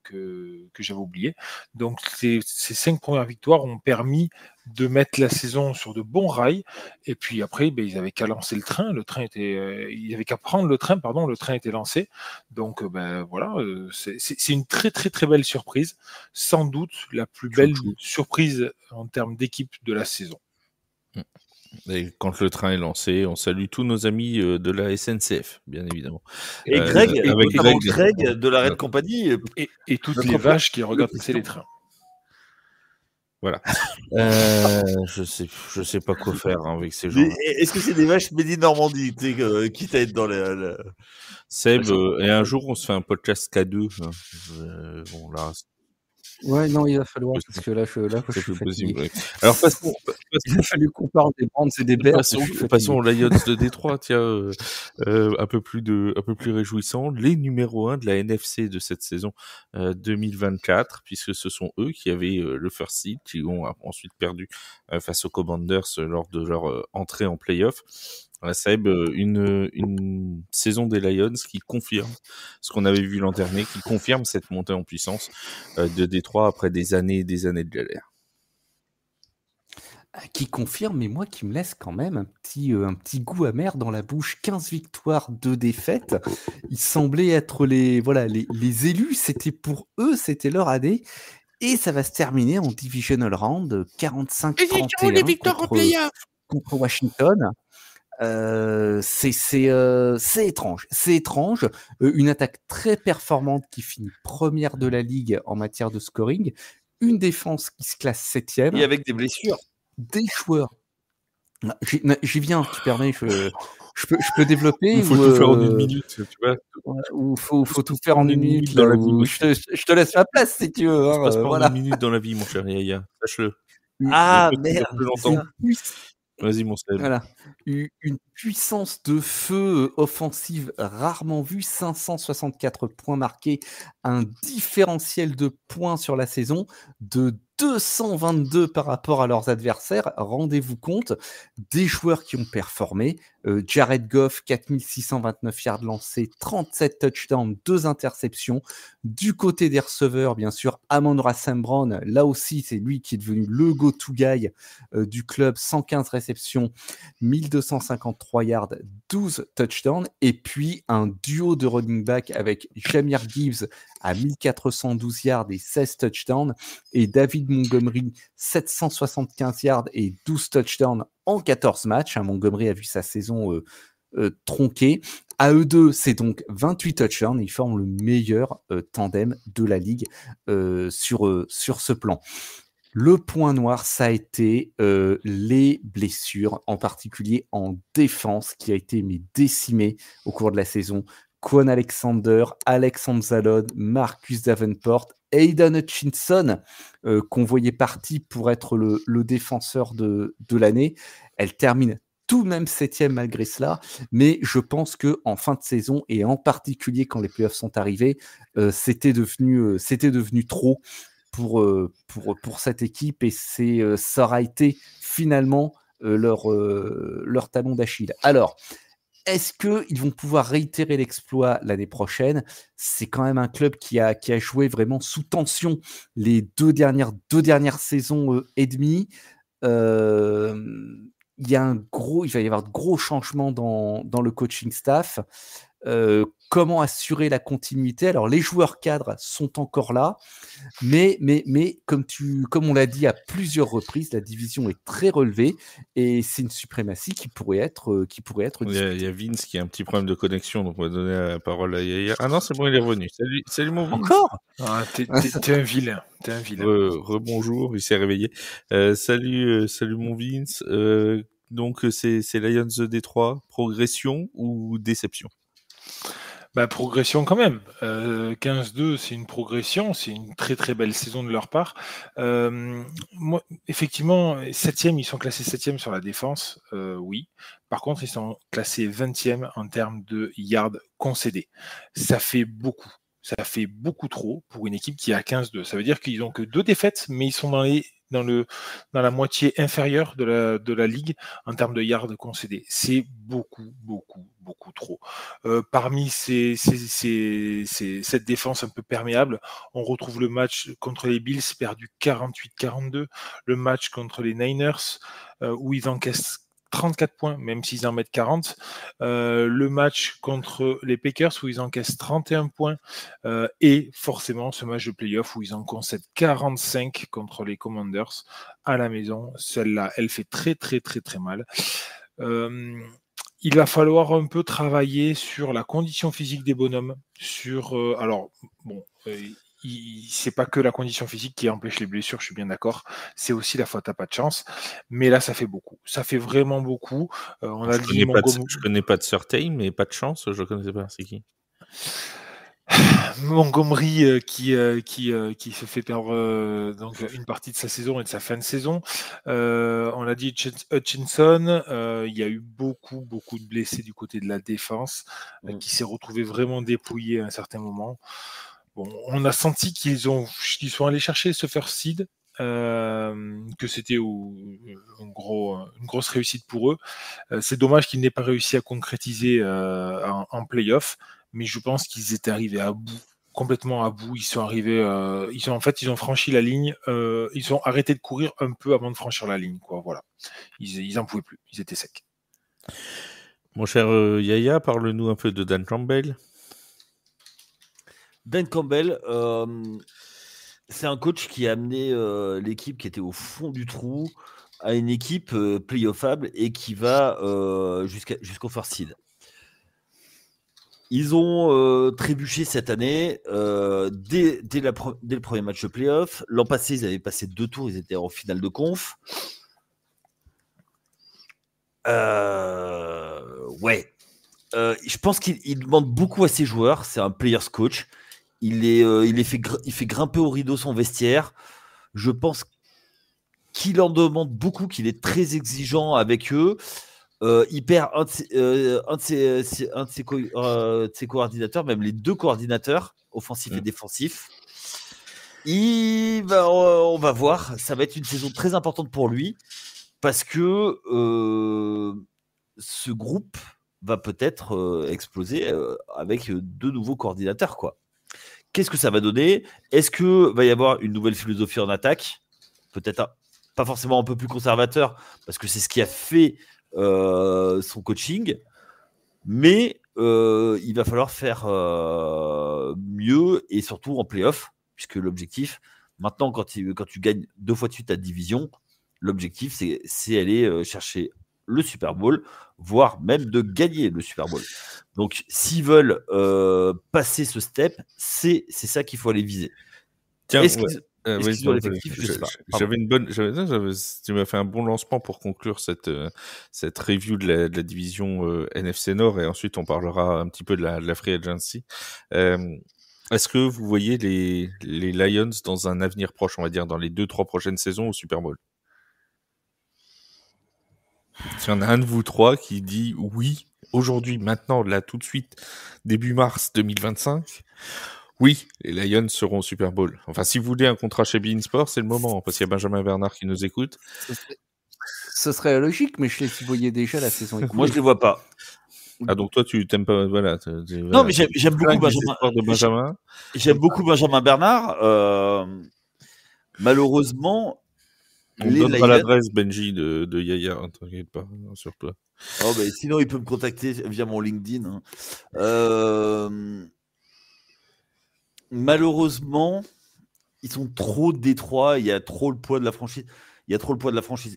que j'avais oublié. Donc, ces 5 premières victoires ont permis de mettre la saison sur de bons rails, et puis après, ils avaient qu'à lancer le train. Ils avaient qu'à prendre le train, le train était lancé. Donc, voilà, c'est une très très très belle surprise, sans doute la plus belle surprise en termes d'équipe de la saison. Et quand le train est lancé, on salue tous nos amis de la SNCF, bien évidemment. Et Greg, de la Red Company. Et toutes les vaches qui regardent passer les trains. Voilà. Je sais pas quoi faire avec ces gens. Est-ce que c'est des vaches Made in Normandie qui t'aident dans les... Seb, et un jour on se fait un podcast K2. Bon là. Ouais, non, il va falloir, parce que là, je suis fatigué. Ouais. Alors, il a fallu qu'on parle des Brands et des Bears. Passons aux Lions de Détroit, tiens, un peu plus réjouissant. Les numéros 1 de la NFC de cette saison 2024, puisque ce sont eux qui avaient le first seed, qui ont ensuite perdu face aux Commanders lors de leur entrée en playoff. Seb, une saison des Lions qui confirme ce qu'on avait vu l'an dernier, qui confirme cette montée en puissance de Détroit après des années et des années de galère. Qui confirme, mais moi qui me laisse quand même un petit goût amer dans la bouche. 15 victoires, 2 défaites. Ils semblaient être les élus, c'était pour eux, c'était leur année. Et ça va se terminer en Divisional Round, 45-31 contre Washington. C'est étrange. Une attaque très performante qui finit première de la ligue en matière de scoring. Une défense qui se classe 7e. Et avec des blessures. Des joueurs. J'y viens, tu permets, je peux développer. Il faut tout faire en 1 minute, tu vois. Ou faut tout faire en 1 minute. Dans la vie, je te laisse la place si tu veux. Ça se passe pas en 1 minute dans la vie, mon cher Yaya. Sache-le. Ah merde. Vas-y, mon Seb. Voilà. Une puissance de feu offensive rarement vue, 564 points marqués, un différentiel de points sur la saison de 222 par rapport à leurs adversaires. Rendez-vous compte, des joueurs qui ont performé. Jared Goff, 4629 yards lancés, 37 touchdowns, 2 interceptions. Du côté des receveurs, bien sûr, Amon-Ra St. Brown, là aussi, c'est lui qui est devenu le go-to guy du club, 115 réceptions, 1253 yards, 12 touchdowns. Et puis, un duo de running back avec Jahmyr Gibbs à 1412 yards et 16 touchdowns. Et David Montgomery, 775 yards et 12 touchdowns en 14 matchs. Montgomery a vu sa saison tronquée. À eux deux, c'est donc 28 touchdowns. Ils forment le meilleur tandem de la ligue sur ce plan. Le point noir, ça a été les blessures, en particulier en défense, qui a été décimée au cours de la saison. Kwon Alexander, Alex Anzalone, Marcus Davenport, Aidan Hutchinson, qu'on voyait parti pour être le défenseur de l'année. Elle termine tout de même 7e malgré cela, mais je pense qu'en fin de saison, et en particulier quand les playoffs sont arrivés, c'était devenu trop pour cette équipe, et ça aura été finalement leur talon d'Achille. Alors, est-ce qu'ils vont pouvoir réitérer l'exploit l'année prochaine? C'est quand même un club qui a joué vraiment sous tension les deux dernières saisons et demie. Il va y avoir de gros changements dans le coaching staff. Comment assurer la continuité? Alors, les joueurs cadres sont encore là, mais comme on l'a dit à plusieurs reprises, la division est très relevée et c'est une suprématie qui pourrait être Il y a Vince qui a un petit problème de connexion, donc on va donner la parole à Yaya. Ah non, c'est bon, il est revenu. Salut mon Vince. Encore t'es un vilain. T'es un vilain. Rebonjour, il s'est réveillé. Salut mon Vince. Donc c'est Lions de Détroit, progression ou déception? Progression quand même. 15-2, c'est une progression, c'est une très très belle saison de leur part. Moi, effectivement, 7e, ils sont classés 7e sur la défense, oui. Par contre, ils sont classés 20e en termes de yards concédés. Ça fait beaucoup. Ça fait beaucoup trop pour une équipe qui a 15-2. Ça veut dire qu'ils n'ont que 2 défaites, mais ils sont dans la moitié inférieure de la ligue en termes de yards concédés. C'est beaucoup trop. Parmi cette défense un peu perméable, on retrouve le match contre les Bills perdu 48-42, le match contre les Niners où ils encaissent 34 points, même s'ils en mettent 40. Le match contre les Packers où ils encaissent 31 points. Et forcément, ce match de playoff où ils en concèdent 45 contre les Commanders à la maison. Celle-là, elle fait très, très, très, très mal. Il va falloir un peu travailler sur la condition physique des bonhommes. C'est pas que la condition physique qui empêche les blessures, je suis bien d'accord. C'est aussi la fois t'as pas de chance. Mais là, ça fait beaucoup. Ça fait vraiment beaucoup. Je connais pas de Surtain, mais pas de chance, je connaissais pas. C'est qui? Montgomery qui se fait perdre donc une partie de sa saison et de sa fin de saison. On l'a dit, Hutchinson, il y a eu beaucoup de blessés du côté de la défense qui s'est retrouvé vraiment dépouillé à un certain moment. Bon, on a senti qu'ils sont allés chercher ce first seed, que c'était une grosse réussite pour eux. C'est dommage qu'ils n'aient pas réussi à concrétiser en play-off, mais je pense qu'ils étaient arrivés complètement à bout. Ils sont arrivés, ils ont franchi la ligne. Ils ont arrêté de courir un peu avant de franchir la ligne, quoi. Voilà, ils en pouvaient plus. Ils étaient secs. Mon cher Yaya, parle-nous un peu de Dan Campbell. Dan Campbell, c'est un coach qui a amené l'équipe qui était au fond du trou à une équipe playoffable et qui va jusqu'au first seed. Ils ont trébuché cette année dès le premier match de playoff. L'an passé, ils avaient passé 2 tours, ils étaient en finale de conf. Je pense qu'il demande beaucoup à ses joueurs. C'est un players coach. Il fait grimper au rideau son vestiaire. Je pense qu'il en demande beaucoup, qu'il est très exigeant avec eux. Il perd un de ses coordinateurs, même les 2 coordinateurs, offensifs et défensifs. On va voir. Ça va être une saison très importante pour lui parce que ce groupe va peut-être exploser avec 2 nouveaux coordinateurs, quoi. Qu'est-ce que ça va donner? Est-ce que va y avoir une nouvelle philosophie en attaque? Peut-être pas forcément un peu plus conservateur, parce que c'est ce qui a fait son coaching, mais il va falloir faire mieux et surtout en play-off, puisque l'objectif, maintenant, quand tu gagnes 2 fois de suite ta division, l'objectif, c'est aller chercher le Super Bowl, voire même de gagner le Super Bowl. Donc, s'ils veulent passer ce step, c'est ça qu'il faut aller viser. Tiens, Est-ce ouais. qu'ils ont l'effectif? Je sais pas. J'avais une bonne. Tu m'as fait un bon lancement pour conclure cette review de la division NFC Nord et ensuite on parlera un petit peu de la free agency. Est-ce que vous voyez les Lions dans un avenir proche, on va dire dans les 2-3 prochaines saisons au Super Bowl? S'il y en a un de vous trois qui dit oui, aujourd'hui, maintenant, là, tout de suite, début mars 2025. Oui, les Lions seront au Super Bowl. Enfin, si vous voulez un contrat chez beIN Sport, c'est le moment, parce qu'il y a Benjamin Bernard qui nous écoute. Ce serait logique, mais je sais si vous voyez déjà la saison écoulée. Moi, je les vois pas. Ah, donc toi, tu t'aimes pas, voilà. Non, mais j'aime beaucoup Benjamin. J'aime beaucoup Benjamin Bernard. Malheureusement, on donnera l'adresse, Benji, de Yaya, hein, t'inquiète pas, sur toi. Oh, bah, sinon, il peut me contacter via mon LinkedIn. Malheureusement, ils sont trop détroits. Il y a trop le poids de la franchise.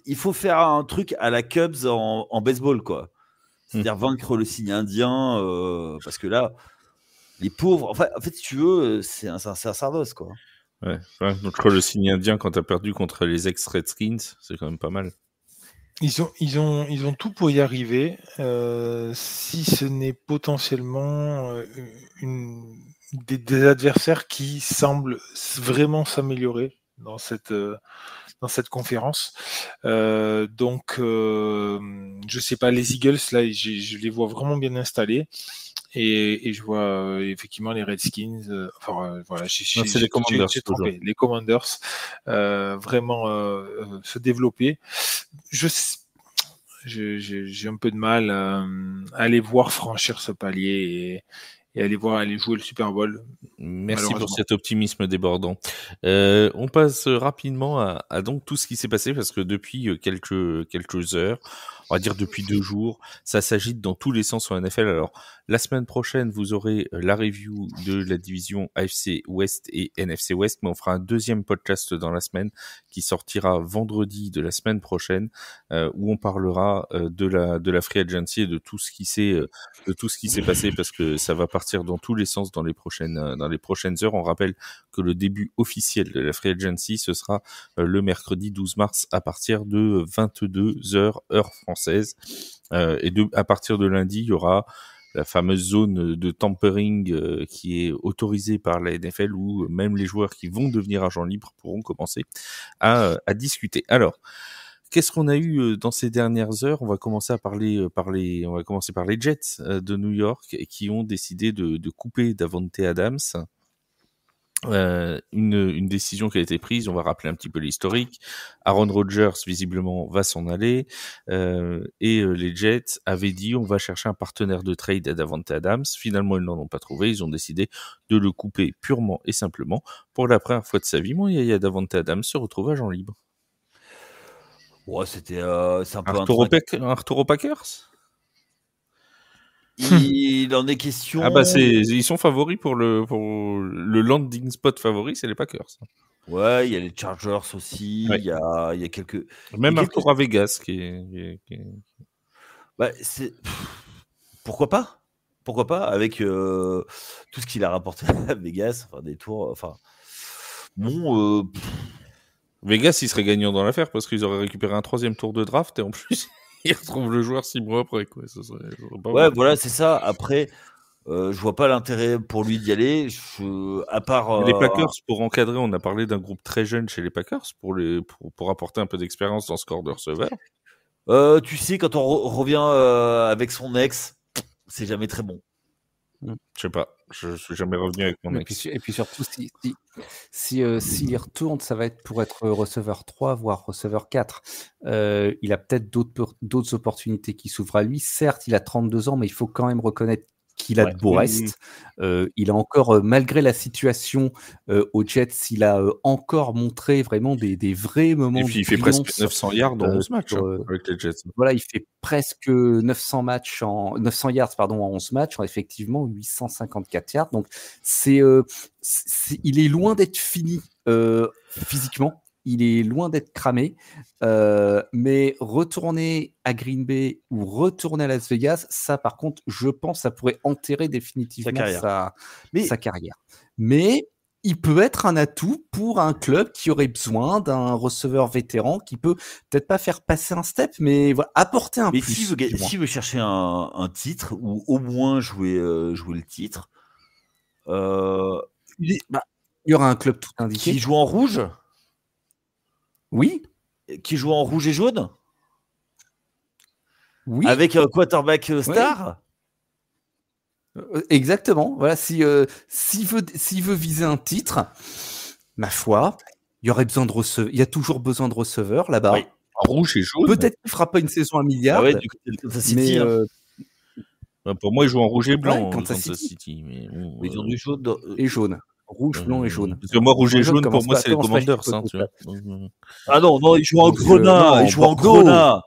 Il faut faire un truc à la Cubs en baseball, quoi. C'est-à-dire vaincre le signe indien, parce que là, les pauvres. Enfin, en fait, si tu veux, c'est un sardos, quoi. Ouais. Donc le signe indien, quand t'as perdu contre les ex-Redskins, c'est quand même pas mal. Ils ont tout pour y arriver, si ce n'est potentiellement des adversaires qui semblent vraiment s'améliorer dans cette conférence. Donc, je sais pas, les Eagles, là, je les vois vraiment bien installés. Et je vois effectivement les Redskins, voilà, c'est les Commanders, j'ai trompé, les Commanders vraiment se développer. J'ai un peu de mal à les voir franchir ce palier et aller jouer le Super Bowl. Merci pour cet optimisme débordant. On passe rapidement à donc tout ce qui s'est passé, parce que depuis quelques heures, on va dire depuis 2 jours, ça s'agite dans tous les sens en NFL. Alors, la semaine prochaine, vous aurez la review de la division AFC West et NFC West, mais on fera un deuxième podcast dans la semaine qui sortira vendredi de la semaine prochaine, où on parlera de la free agency et de tout ce qui s'est passé, parce que ça va partir dans tous les sens dans les prochaines heures. On rappelle que le début officiel de la free agency, ce sera le mercredi 12 mars à partir de 22h heure française. Et à partir de lundi, il y aura la fameuse zone de tampering qui est autorisée par la NFL, où même les joueurs qui vont devenir agents libres pourront commencer à discuter. Alors, qu'est-ce qu'on a eu dans ces dernières heures? On va commencer par les Jets de New York, qui ont décidé de couper Davante Adams. Une décision qui a été prise, on va rappeler un petit peu l'historique. Aaron Rodgers visiblement va s'en aller, et les Jets avaient dit on va chercher un partenaire de trade à Davante Adams. Finalement ils n'en ont pas trouvé, ils ont décidé de le couper purement et simplement. Pour la première fois de sa vie, Davante Adams se retrouve agent libre. Ouais, c'était c'est un peu un retour aux Packers. Il en est question. Ah bah ils sont favoris pour le landing spot favori, c'est les Packers. Ouais, il y a les Chargers aussi, ouais. Il y a quelques. Même un retour à Vegas qui est... Bah, pourquoi pas avec tout ce qu'il a rapporté à Vegas, enfin des tours, enfin bon. Vegas, il serait gagnant dans l'affaire parce qu'ils auraient récupéré un 3e tour de draft et en plus ils retrouvent le joueur 6 mois après, quoi. Ça serait pas ouais, voilà, c'est ça. Après, je vois pas l'intérêt pour lui d'y aller. À part les Packers, pour encadrer, on a parlé d'un groupe très jeune chez les Packers pour apporter un peu d'expérience dans ce corps de receveur. Tu sais, quand on revient avec son ex, c'est jamais très bon. Je sais pas. Je suis jamais revenu avec mon ex. Et puis surtout, s'il y retourne, ça va être pour être receveur 3, voire receveur 4. Il a peut-être d'autres opportunités qui s'ouvrent à lui. Certes, il a 32 ans, mais il faut quand même reconnaître qu'il a de beaux restes. Il a encore, malgré la situation aux Jets, il a encore montré vraiment des vrais moments. Et puis il fait presque 900 yards dans 11 matchs avec les Jets. Voilà, il fait presque 900 yards en 11 matchs, effectivement 854 yards. Donc il est loin d'être fini physiquement. Il est loin d'être cramé, mais retourner à Green Bay ou retourner à Las Vegas, ça par contre, je pense, ça pourrait enterrer définitivement sa carrière. Mais il peut être un atout pour un club qui aurait besoin d'un receveur vétéran qui peut peut-être pas faire passer un step, mais voilà, apporter un plus. Mais s'il veut chercher un titre ou au moins jouer le titre, il y aura un club tout indiqué. Qui joue en rouge? Oui. Qui joue en rouge et jaune? Oui. Avec un quarterback star? Exactement. Voilà, s'il veut viser un titre, ma foi, il y aurait besoin de receveurs. Il y a toujours besoin de receveurs là-bas. Oui. En rouge et jaune. Peut-être qu'il fera pas une saison à milliard. Du côté de Kansas City, pour moi, ils jouent en rouge et blanc. Kansas City. Mais ils ont du jaune et jaune. Rouge, blanc et jaune. Parce que moi, rouge et jaune, pour moi, c'est les Commanders. Ah non, ils jouent en grenat. Ils jouent en grenat.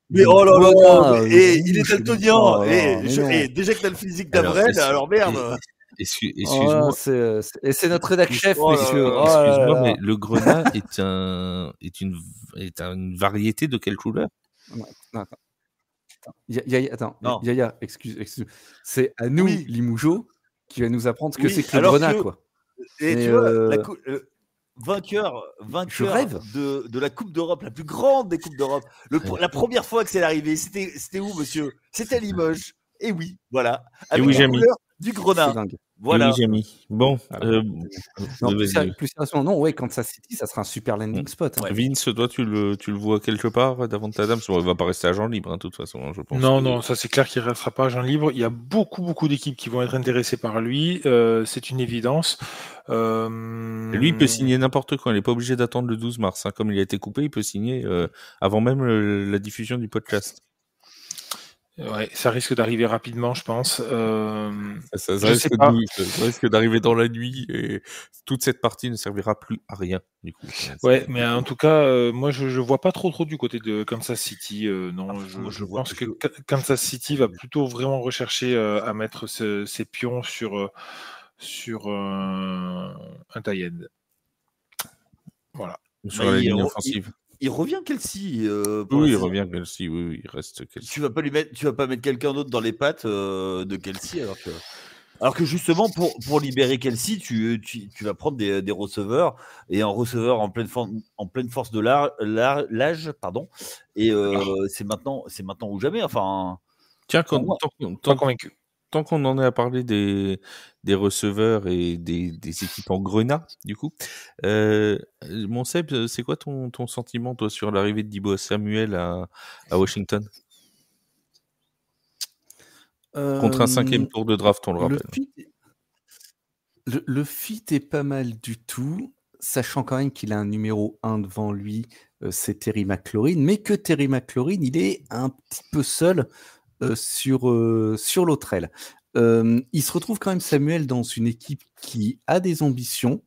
Mais oh là là, il est daltonien. Déjà que t'as le physique d'Avrel, alors merde. Excuse-moi. C'est notre rédac chef, monsieur. Excuse-moi, mais le grenat est une variété de quelle couleur? Attends, Yaya, excuse. C'est à nous, Limoujo, qui va nous apprendre ce que c'est que le grenat, quoi. Et tu vois, vainqueur de la Coupe d'Europe, la plus grande des Coupes d'Europe. La première fois que c'est arrivé, c'était où, monsieur? C'était à Limoges. Et oui, voilà. Avec la couleur du grenat. Voilà. Oui, j'ai mis. Bon. Plus sérieusement, non, Kansas City, ça sera un super landing spot. Hein. Vince, toi, tu le vois quelque part Davante Adams? Il ne va pas rester agent libre, de toute façon, je pense. Non, ça c'est clair qu'il ne restera pas agent libre. Il y a beaucoup d'équipes qui vont être intéressées par lui. C'est une évidence. Lui, il peut signer n'importe quand. Il n'est pas obligé d'attendre le 12 mars. Hein. Comme il a été coupé, il peut signer avant même la diffusion du podcast. Ouais, ça risque d'arriver rapidement, je pense. Ça risque d'arriver dans la nuit et toute cette partie ne servira plus à rien. Du coup. Ouais, mais en tout cas, moi je vois pas trop du côté de Kansas City. Non, je pense que Kansas City va plutôt vraiment rechercher à mettre ses pions sur un tie-end. Voilà. Sur la ligne offensive. Il revient Kelce. Oui, il revient Kelce. Oui, il reste Kelce. Tu vas pas mettre quelqu'un d'autre dans les pattes de Kelce alors que justement pour libérer Kelce, tu vas prendre des receveurs et un receveur en pleine force de l'âge, pardon. Et c'est maintenant ou jamais. Enfin. Tiens, convaincu. Tant qu'on en est à parler des receveurs et des équipes en grenat, du coup, mon Seb, c'est quoi ton sentiment, toi, sur l'arrivée de Deebo Samuel à Washington? Contre un 5e tour de draft, on le rappelle. Le fit est pas mal du tout, sachant quand même qu'il a un numéro 1 devant lui, c'est Terry McLaurin, mais que Terry McLaurin, il est un petit peu seul sur l'autre aile. Il se retrouve quand même, Samuel, dans une équipe qui a des ambitions.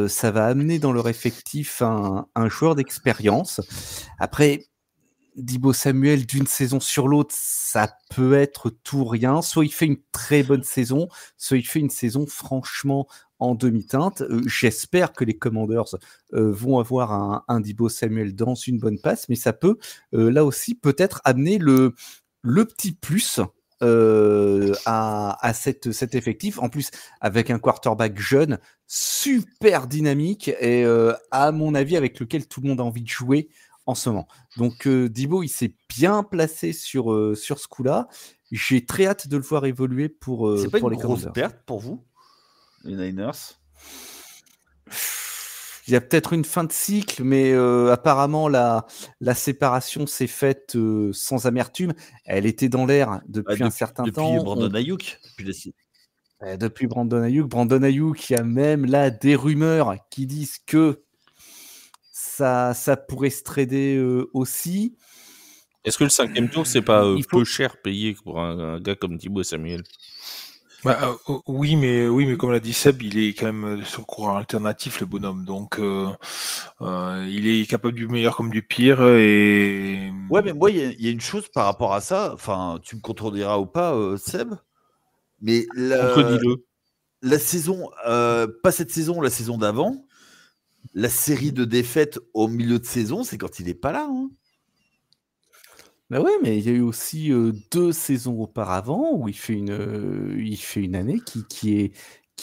Ça va amener dans leur effectif un joueur d'expérience. Après, Deebo Samuel, d'une saison sur l'autre, ça peut être tout rien. Soit il fait une très bonne saison, soit il fait une saison franchement en demi-teinte. J'espère que les Commanders vont avoir un Deebo Samuel dans une bonne passe, mais ça peut là aussi peut-être amener le petit plus à cet effectif. En plus, avec un quarterback jeune, super dynamique et à mon avis, avec lequel tout le monde a envie de jouer en ce moment. Donc Deebo, il s'est bien placé sur ce coup-là. J'ai très hâte de le voir évoluer pour c'est pas pour une les grosse Commanders. perte pour vous, les Niners? Il y a peut-être une fin de cycle, mais apparemment la séparation s'est faite sans amertume. Elle était dans l'air depuis un certain temps. Depuis Brandon Ayuk. Depuis Brandon Ayuk, il y a même là des rumeurs qui disent que ça pourrait se trader aussi. Est-ce que le 5e tour, c'est pas peu cher payé pour un gars comme Deebo Samuel? Oui, mais comme l'a dit Seb, il est quand même sur le courant alternatif, le bonhomme. Donc, il est capable du meilleur comme du pire. Et... Ouais, mais moi, il y a une chose par rapport à ça. Enfin, tu me contrediras ou pas, Seb. Mais la saison, pas cette saison, la saison d'avant, la série de défaites au milieu de saison, c'est quand il n'est pas là. Hein. Bah ouais, mais il y a eu aussi 2 saisons auparavant où il fait une année qui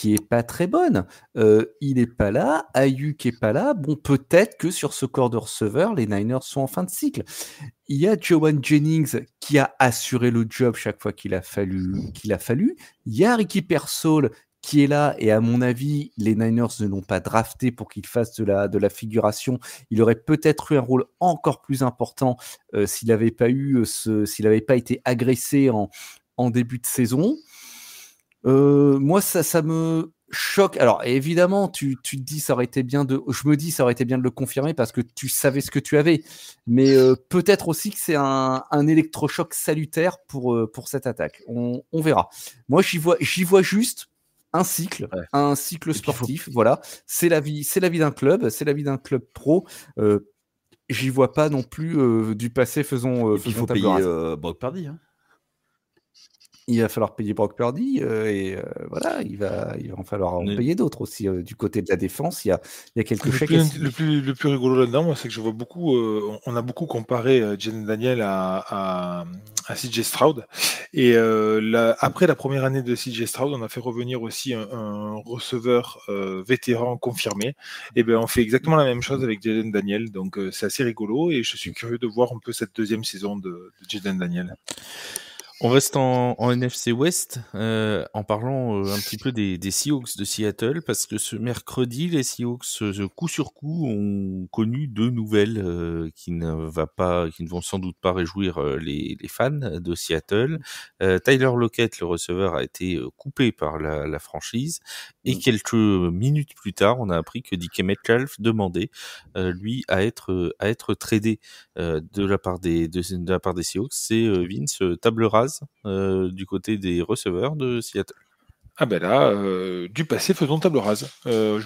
est pas très bonne. Il est pas là, Ayuk est pas là. Bon, peut-être que sur ce corps de receveur, les Niners sont en fin de cycle. Il y a Joanne Jennings qui a assuré le job chaque fois qu'il a fallu. Il y a Ricky Pearsall qui est là, et à mon avis, les Niners ne l'ont pas drafté pour qu'il fasse de la figuration. Il aurait peut-être eu un rôle encore plus important s'il n'avait pas été agressé en début de saison. Moi, ça me choque. Alors, évidemment, tu te dis, ça aurait été bien je me dis, ça aurait été bien de le confirmer parce que tu savais ce que tu avais. Mais peut-être aussi que c'est un électrochoc salutaire pour cette attaque. On verra. Moi, j'y vois juste un cycle sportif. Voilà, c'est la vie d'un club, pro. J'y vois pas non plus du passé faisons il faut payer Brock Purdy. Hein. Il va falloir payer Brock Purdy et voilà, il va en falloir en payer d'autres aussi. Du côté de la défense, il y a quelques chèques. Le plus rigolo là-dedans, moi, c'est que je vois beaucoup. On a beaucoup comparé Jalen Daniel à CJ Stroud. Et après la première année de CJ Stroud, on a fait revenir aussi un receveur vétéran confirmé. Et ben, on fait exactement la même chose avec Jalen Daniel. Donc c'est assez rigolo et je suis curieux de voir un peu cette deuxième saison de Jalen Daniel. On reste en NFC West en parlant un petit peu des Seahawks de Seattle, parce que ce mercredi, les Seahawks, coup sur coup, ont connu 2 nouvelles qui ne vont sans doute pas réjouir les fans de Seattle. Tyler Lockett, le receveur, a été coupé par la franchise, et quelques minutes plus tard, on a appris que DK Metcalf demandait lui à être tradé de la part des Seahawks. C'est Vince table rase du côté des receveurs de Seattle. Ah ben là, du passé, faisons table rase.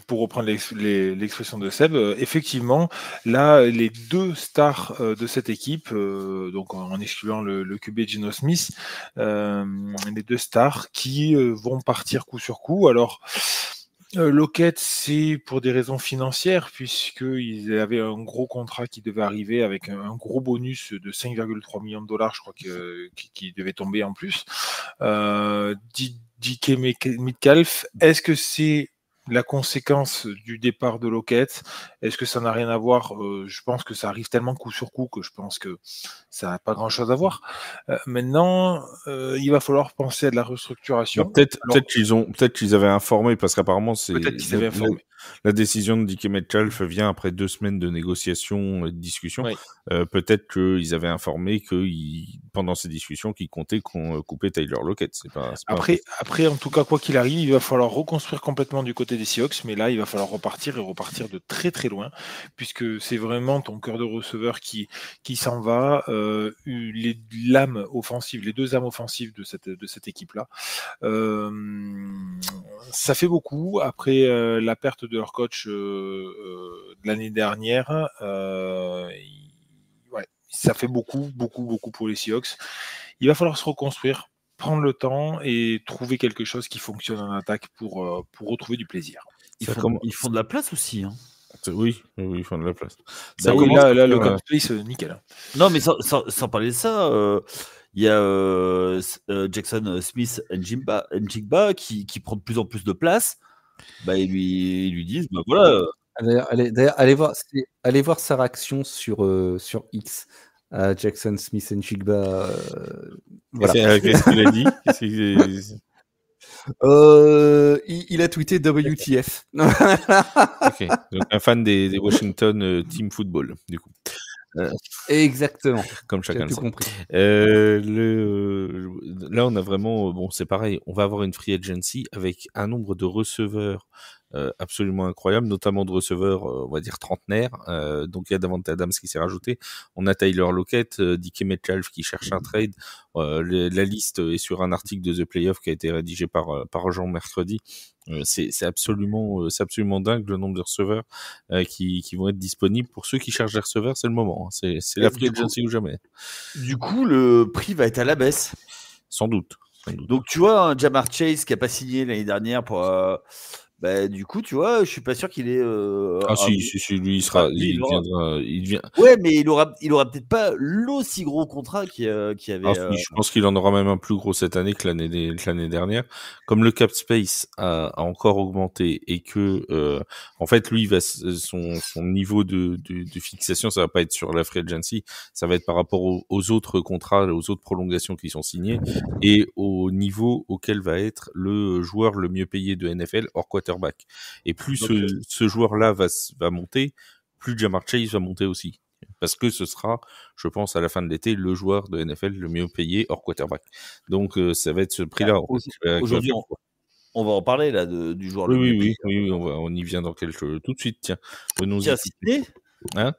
Pour reprendre l'expression de Seb, effectivement, là, les 2 stars de cette équipe, donc en excluant le QB Geno Smith, les 2 stars qui vont partir coup sur coup. Alors, Lockett, c'est pour des raisons financières, puisqu'ils avaient un gros contrat qui devait arriver avec un gros bonus de 5,3 millions de dollars, je crois, qui devait tomber en plus. DK Metcalf, est-ce que c'est la conséquence du départ de Lockett? Est-ce que ça n'a rien à voir? Je pense que ça arrive tellement coup sur coup que je pense que ça n'a pas grand-chose à voir. Maintenant, il va falloir penser à de la restructuration. Peut-être qu'ils avaient informé, parce qu'apparemment c'est peut-être qu'ils avaient informé. La décision de DK Metcalf vient après 2 semaines de négociations et de discussions. Oui. Peut-être qu'ils avaient informé pendant ces discussions qu'ils comptaient couper Tyler Lockett. Après, en tout cas, quoi qu'il arrive, il va falloir reconstruire complètement du côté des Seahawks, mais là, il va falloir repartir de très très loin, puisque c'est vraiment ton cœur de receveur qui s'en va. Les 2 âmes offensives de cette équipe-là. Ça fait beaucoup après la perte de leur coach de l'année dernière. Ça fait beaucoup pour les Seahawks. Il va falloir se reconstruire, prendre le temps et trouver quelque chose qui fonctionne en attaque pour retrouver du plaisir. Ils font de la place aussi. Hein. Oui, ils font de la place. Là, le cap space, nickel. Non, mais sans parler de ça, il y a Jackson Smith Njigba qui prend de plus en plus de place. Bah, ils lui disent, bah voilà. Allez voir sa réaction sur X à Jackson Smith Njigba. Voilà. Qu'est-ce qu'il a dit? Il a tweeté WTF. Ok, donc un fan des Washington Team Football, du coup. Exactement. Comme chacun le tout sait. compris. Là, on a vraiment, bon, c'est pareil, on va avoir une free agency avec un nombre de receveurs absolument incroyable, notamment de receveurs, on va dire trentenaires. Donc il y a Davante Adams qui s'est rajouté. On a Tyler Lockett, DK Metcalf qui cherche un trade. La liste est sur un article de The Playoff qui a été rédigé par Jean mercredi. C'est absolument dingue le nombre de receveurs qui vont être disponibles. Pour ceux qui cherchent des receveurs, c'est le moment. Hein. C'est la free agency ou jamais. Du coup, le prix va être à la baisse. Sans doute. Donc tu vois, un Jamar Chase qui a pas signé l'année dernière pour... du coup, tu vois, je suis pas sûr qu'il est... si, lui, il vient. Ouais, mais il aura peut-être pas l'aussi gros contrat qu'il avait... Je pense qu'il en aura même un plus gros cette année que l'année dernière. Comme le cap space a encore augmenté et que, en fait, lui, son niveau de fixation, ça va pas être sur la free agency, ça va être par rapport aux autres contrats, aux autres prolongations qui sont signées et au niveau auquel va être le joueur le mieux payé de NFL hors quarterback. Et plus ce joueur-là va monter, plus Jamar Chase va monter aussi. Parce que ce sera, je pense, à la fin de l'été, le joueur de NFL le mieux payé hors quarterback. Donc, ça va être ce prix-là. Aujourd'hui, on va en parler là du joueur le mieux payé. Oui, on y vient dans tout de suite. Tiens, Sydney. Hein?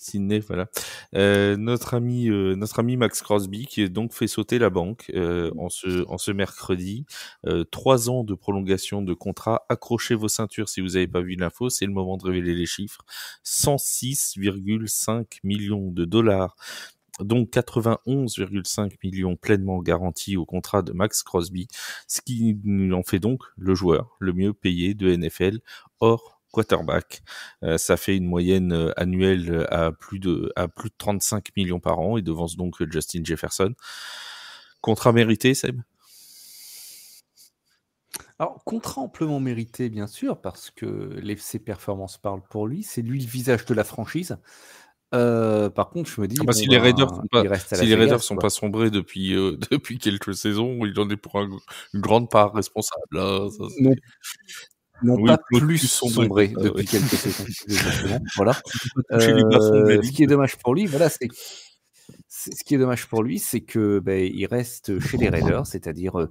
Sydney, voilà. Notre ami Max Crosby qui est donc fait sauter la banque en ce mercredi. 3 ans de prolongation de contrat. Accrochez vos ceintures si vous n'avez pas vu l'info. C'est le moment de révéler les chiffres. 106,5 millions de dollars. Donc 91,5 millions pleinement garantis au contrat de Max Crosby, ce qui en fait donc le joueur le mieux payé de NFL hors quarterback. Ça fait une moyenne annuelle à plus de 35 millions par an et devance donc Justin Jefferson. Contrat mérité, Seb? Alors, contrat amplement mérité, bien sûr, parce que ses performances parlent pour lui. C'est lui le visage de la franchise. Par contre, je me dis, si les Raiders sont pas sombrés depuis quelques saisons, il en est pour une grande part responsable. Là, ça, non pas plus sombré depuis quelques saisons. Exactement. Voilà. Ce qui est dommage pour lui, voilà, ce qui est dommage pour lui, c'est que il reste chez les Raiders, c'est-à-dire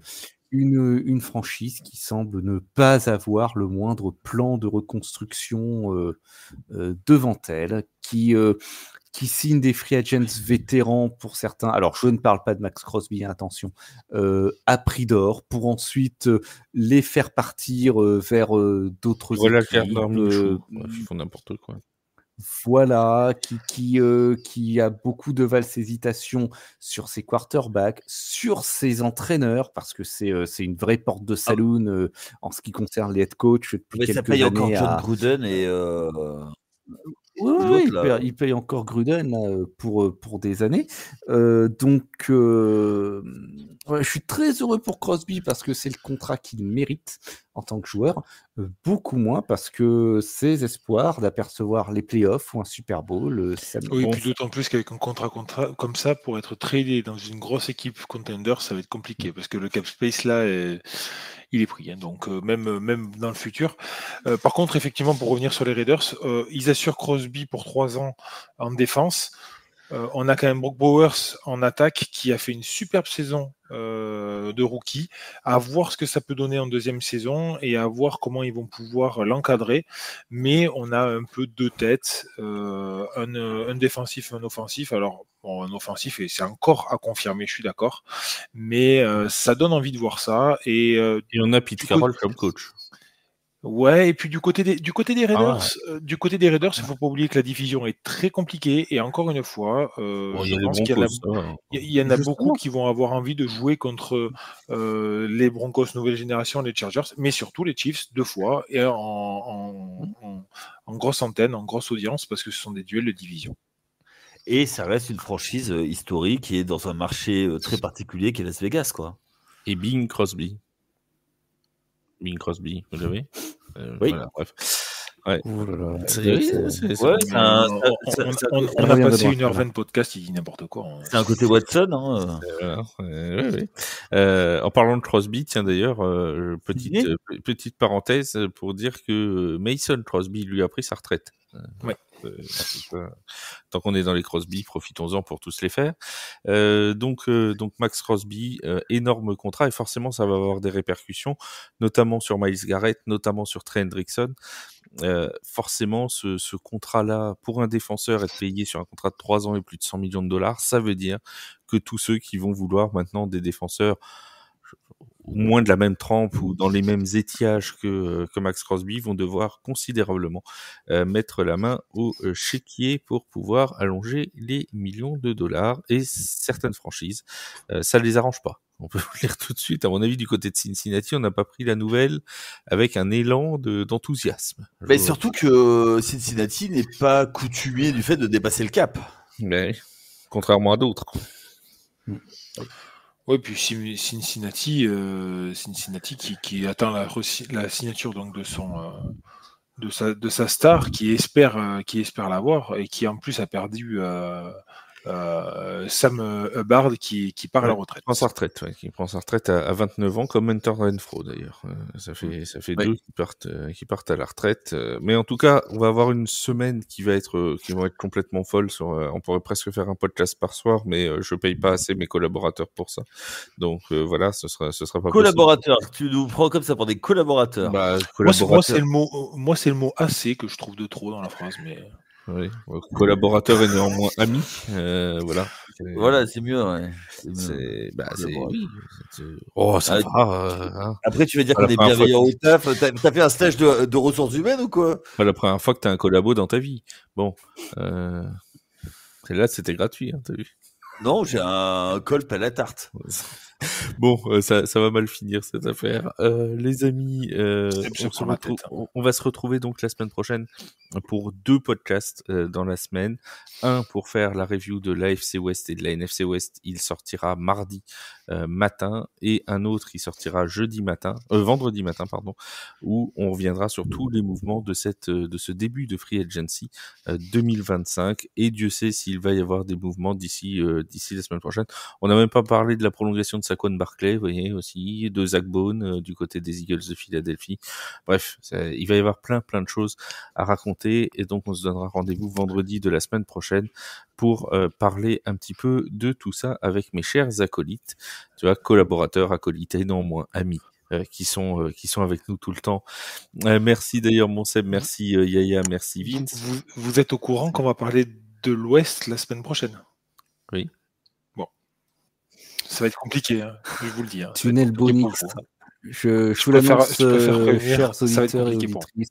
une franchise qui semble ne pas avoir le moindre plan de reconstruction devant elle, qui signe des free agents vétérans pour certains. Alors, je ne parle pas de Max Crosby, attention, à prix d'or, pour ensuite les faire partir vers d'autres équipes. Ils font n'importe quoi. Voilà, qui a beaucoup de valses hésitations sur ses quarterbacks, sur ses entraîneurs, parce que c'est une vraie porte de saloon en ce qui concerne les head coachs depuis quelques années. Ça paye encore John Gruden et... Oui, il paye encore Gruden là, pour des années. Donc, je suis très heureux pour Crosby parce que c'est le contrat qu'il mérite en tant que joueur. Beaucoup moins parce que ses espoirs d'apercevoir les playoffs ou un Super Bowl... puis d'autant plus qu'avec un contrat comme ça, pour être tradé dans une grosse équipe contender, ça va être compliqué parce que le cap space là... il est pris, hein, donc même dans le futur. Par contre, effectivement, pour revenir sur les Raiders, ils assurent Crosby pour 3 ans en défense. On a quand même Brock Bowers en attaque qui a fait une superbe saison de rookie. À voir ce que ça peut donner en deuxième saison et à voir comment ils vont pouvoir l'encadrer. Mais on a un peu deux têtes, un défensif et un offensif. Alors, bon, un offensif, et c'est encore à confirmer, je suis d'accord. Mais ça donne envie de voir ça. Et on a Pete Carroll comme coach. Ouais, et puis du côté des Raiders, il faut pas oublier que la division est très compliquée et encore une fois, je pense qu'il y en a beaucoup qui vont avoir envie de jouer contre les Broncos nouvelle génération, les Chargers, mais surtout les Chiefs 2 fois et en grosse antenne, en grosse audience parce que ce sont des duels de division. Et ça reste une franchise historique qui est dans un marché très particulier qui est Las Vegas, quoi. Et Bing Crosby, vous l'avez? Oui. Voilà, bref. Ouais. Oh là là. On a passé 1h20 podcast, il dit n'importe quoi. C'est un côté Watson. Hein. En parlant de Crosby, tiens d'ailleurs, petite parenthèse pour dire que Mason Crosby lui a pris sa retraite. Ouais. Tant qu'on est dans les Crosby, profitons-en pour tous les faire. Donc Max Crosby, énorme contrat, et forcément ça va avoir des répercussions, notamment sur Myles Garrett, notamment sur Trey Hendrickson. Forcément, ce contrat-là, pour un défenseur, être payé sur un contrat de 3 ans et plus de 100 millions de dollars, ça veut dire que tous ceux qui vont vouloir maintenant des défenseurs au moins de la même trempe ou dans les mêmes étiages que Max Crosby vont devoir considérablement mettre la main au chéquier pour pouvoir allonger les millions de dollars. Et certaines franchises, ça ne les arrange pas. On peut vous le dire tout de suite. À mon avis, du côté de Cincinnati, on n'a pas pris la nouvelle avec un élan d'enthousiasme. Mais surtout que Cincinnati n'est pas coutumier du fait de dépasser le cap. Mais, contrairement à d'autres. Oui, puis Cincinnati qui attend la signature donc de sa star, qui espère l'avoir, et qui en plus a perdu Sam Hubbard qui part à la retraite. Qui prend sa retraite à 29 ans, comme Hunter Renfrow d'ailleurs. Ça fait deux qui partent à la retraite. Mais en tout cas, on va avoir une semaine qui va être complètement folle. On pourrait presque faire un podcast par soir, mais je paye pas assez mes collaborateurs pour ça. Donc voilà, ce sera pas collaborateurs. Tu nous prends comme ça pour des collaborateurs. Moi c'est le mot assez que je trouve de trop dans la phrase, mais. Oui, collaborateur et néanmoins ami, voilà. Voilà, c'est mieux, ouais. Oh, ça va. Hein. Après, tu vas dire qu'on est bienveillant au taf. T'as fait un stage de ressources humaines ou quoi? La première fois que t'as un collabo dans ta vie. Bon, là, c'était gratuit, hein, t'as vu? Non, j'ai un colp à la tarte. Bon, ça va mal finir cette affaire. Les amis, on va se retrouver donc la semaine prochaine pour 2 podcasts dans la semaine. Un pour faire la review de l'AFC West et de la NFC West. Il sortira mardi matin, et un autre il sortira vendredi matin, où on reviendra sur tous les mouvements de ce début de free agency 2025. Et Dieu sait s'il va y avoir des mouvements d'ici la semaine prochaine. On n'a même pas parlé de la prolongation de Saquon Barkley, vous voyez, aussi, de Zach Bone du côté des Eagles de Philadelphie. Bref, il va y avoir plein de choses à raconter, et donc on se donnera rendez-vous vendredi de la semaine prochaine pour parler un petit peu de tout ça avec mes chers acolytes, tu vois, collaborateurs, acolytes et néanmoins amis. Qui sont avec nous tout le temps. Merci d'ailleurs mon Seb, merci Yaya, merci Vince. Vous êtes au courant qu'on va parler de l'Ouest la semaine prochaine? Oui. Bon. Ça va être compliqué, hein, je vous le dis. Hein. Tunnel Bonix. Je vous l'annonce, chers auditeurs et auditrices.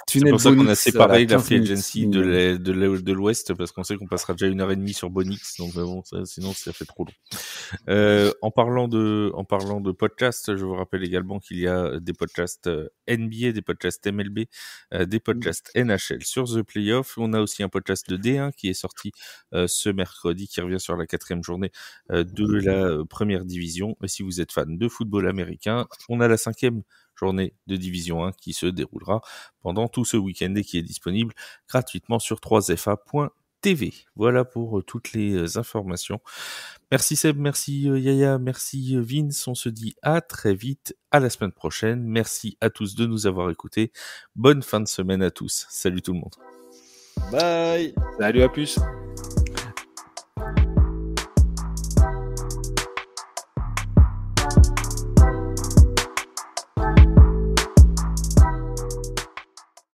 C'est pour ça qu'on a séparé la free agency de l'Ouest, parce qu'on sait qu'on passera déjà 1h30 sur Bonix, donc bon, sinon ça fait trop long. En parlant de podcasts, je vous rappelle également qu'il y a des podcasts NBA, des podcasts MLB, des podcasts NHL sur The Playoff. On a aussi un podcast de D1 qui est sorti ce mercredi, qui revient sur la 4e journée de la première division. Et si vous êtes fan de football américain, on a la 5e journée de Division 1 qui se déroulera pendant tout ce week-end et qui est disponible gratuitement sur 3fa.tv. Voilà pour toutes les informations. Merci Seb, merci Yaya, merci Vince. On se dit à très vite, à la semaine prochaine. Merci à tous de nous avoir écoutés. Bonne fin de semaine à tous. Salut tout le monde. Bye. Salut, à plus.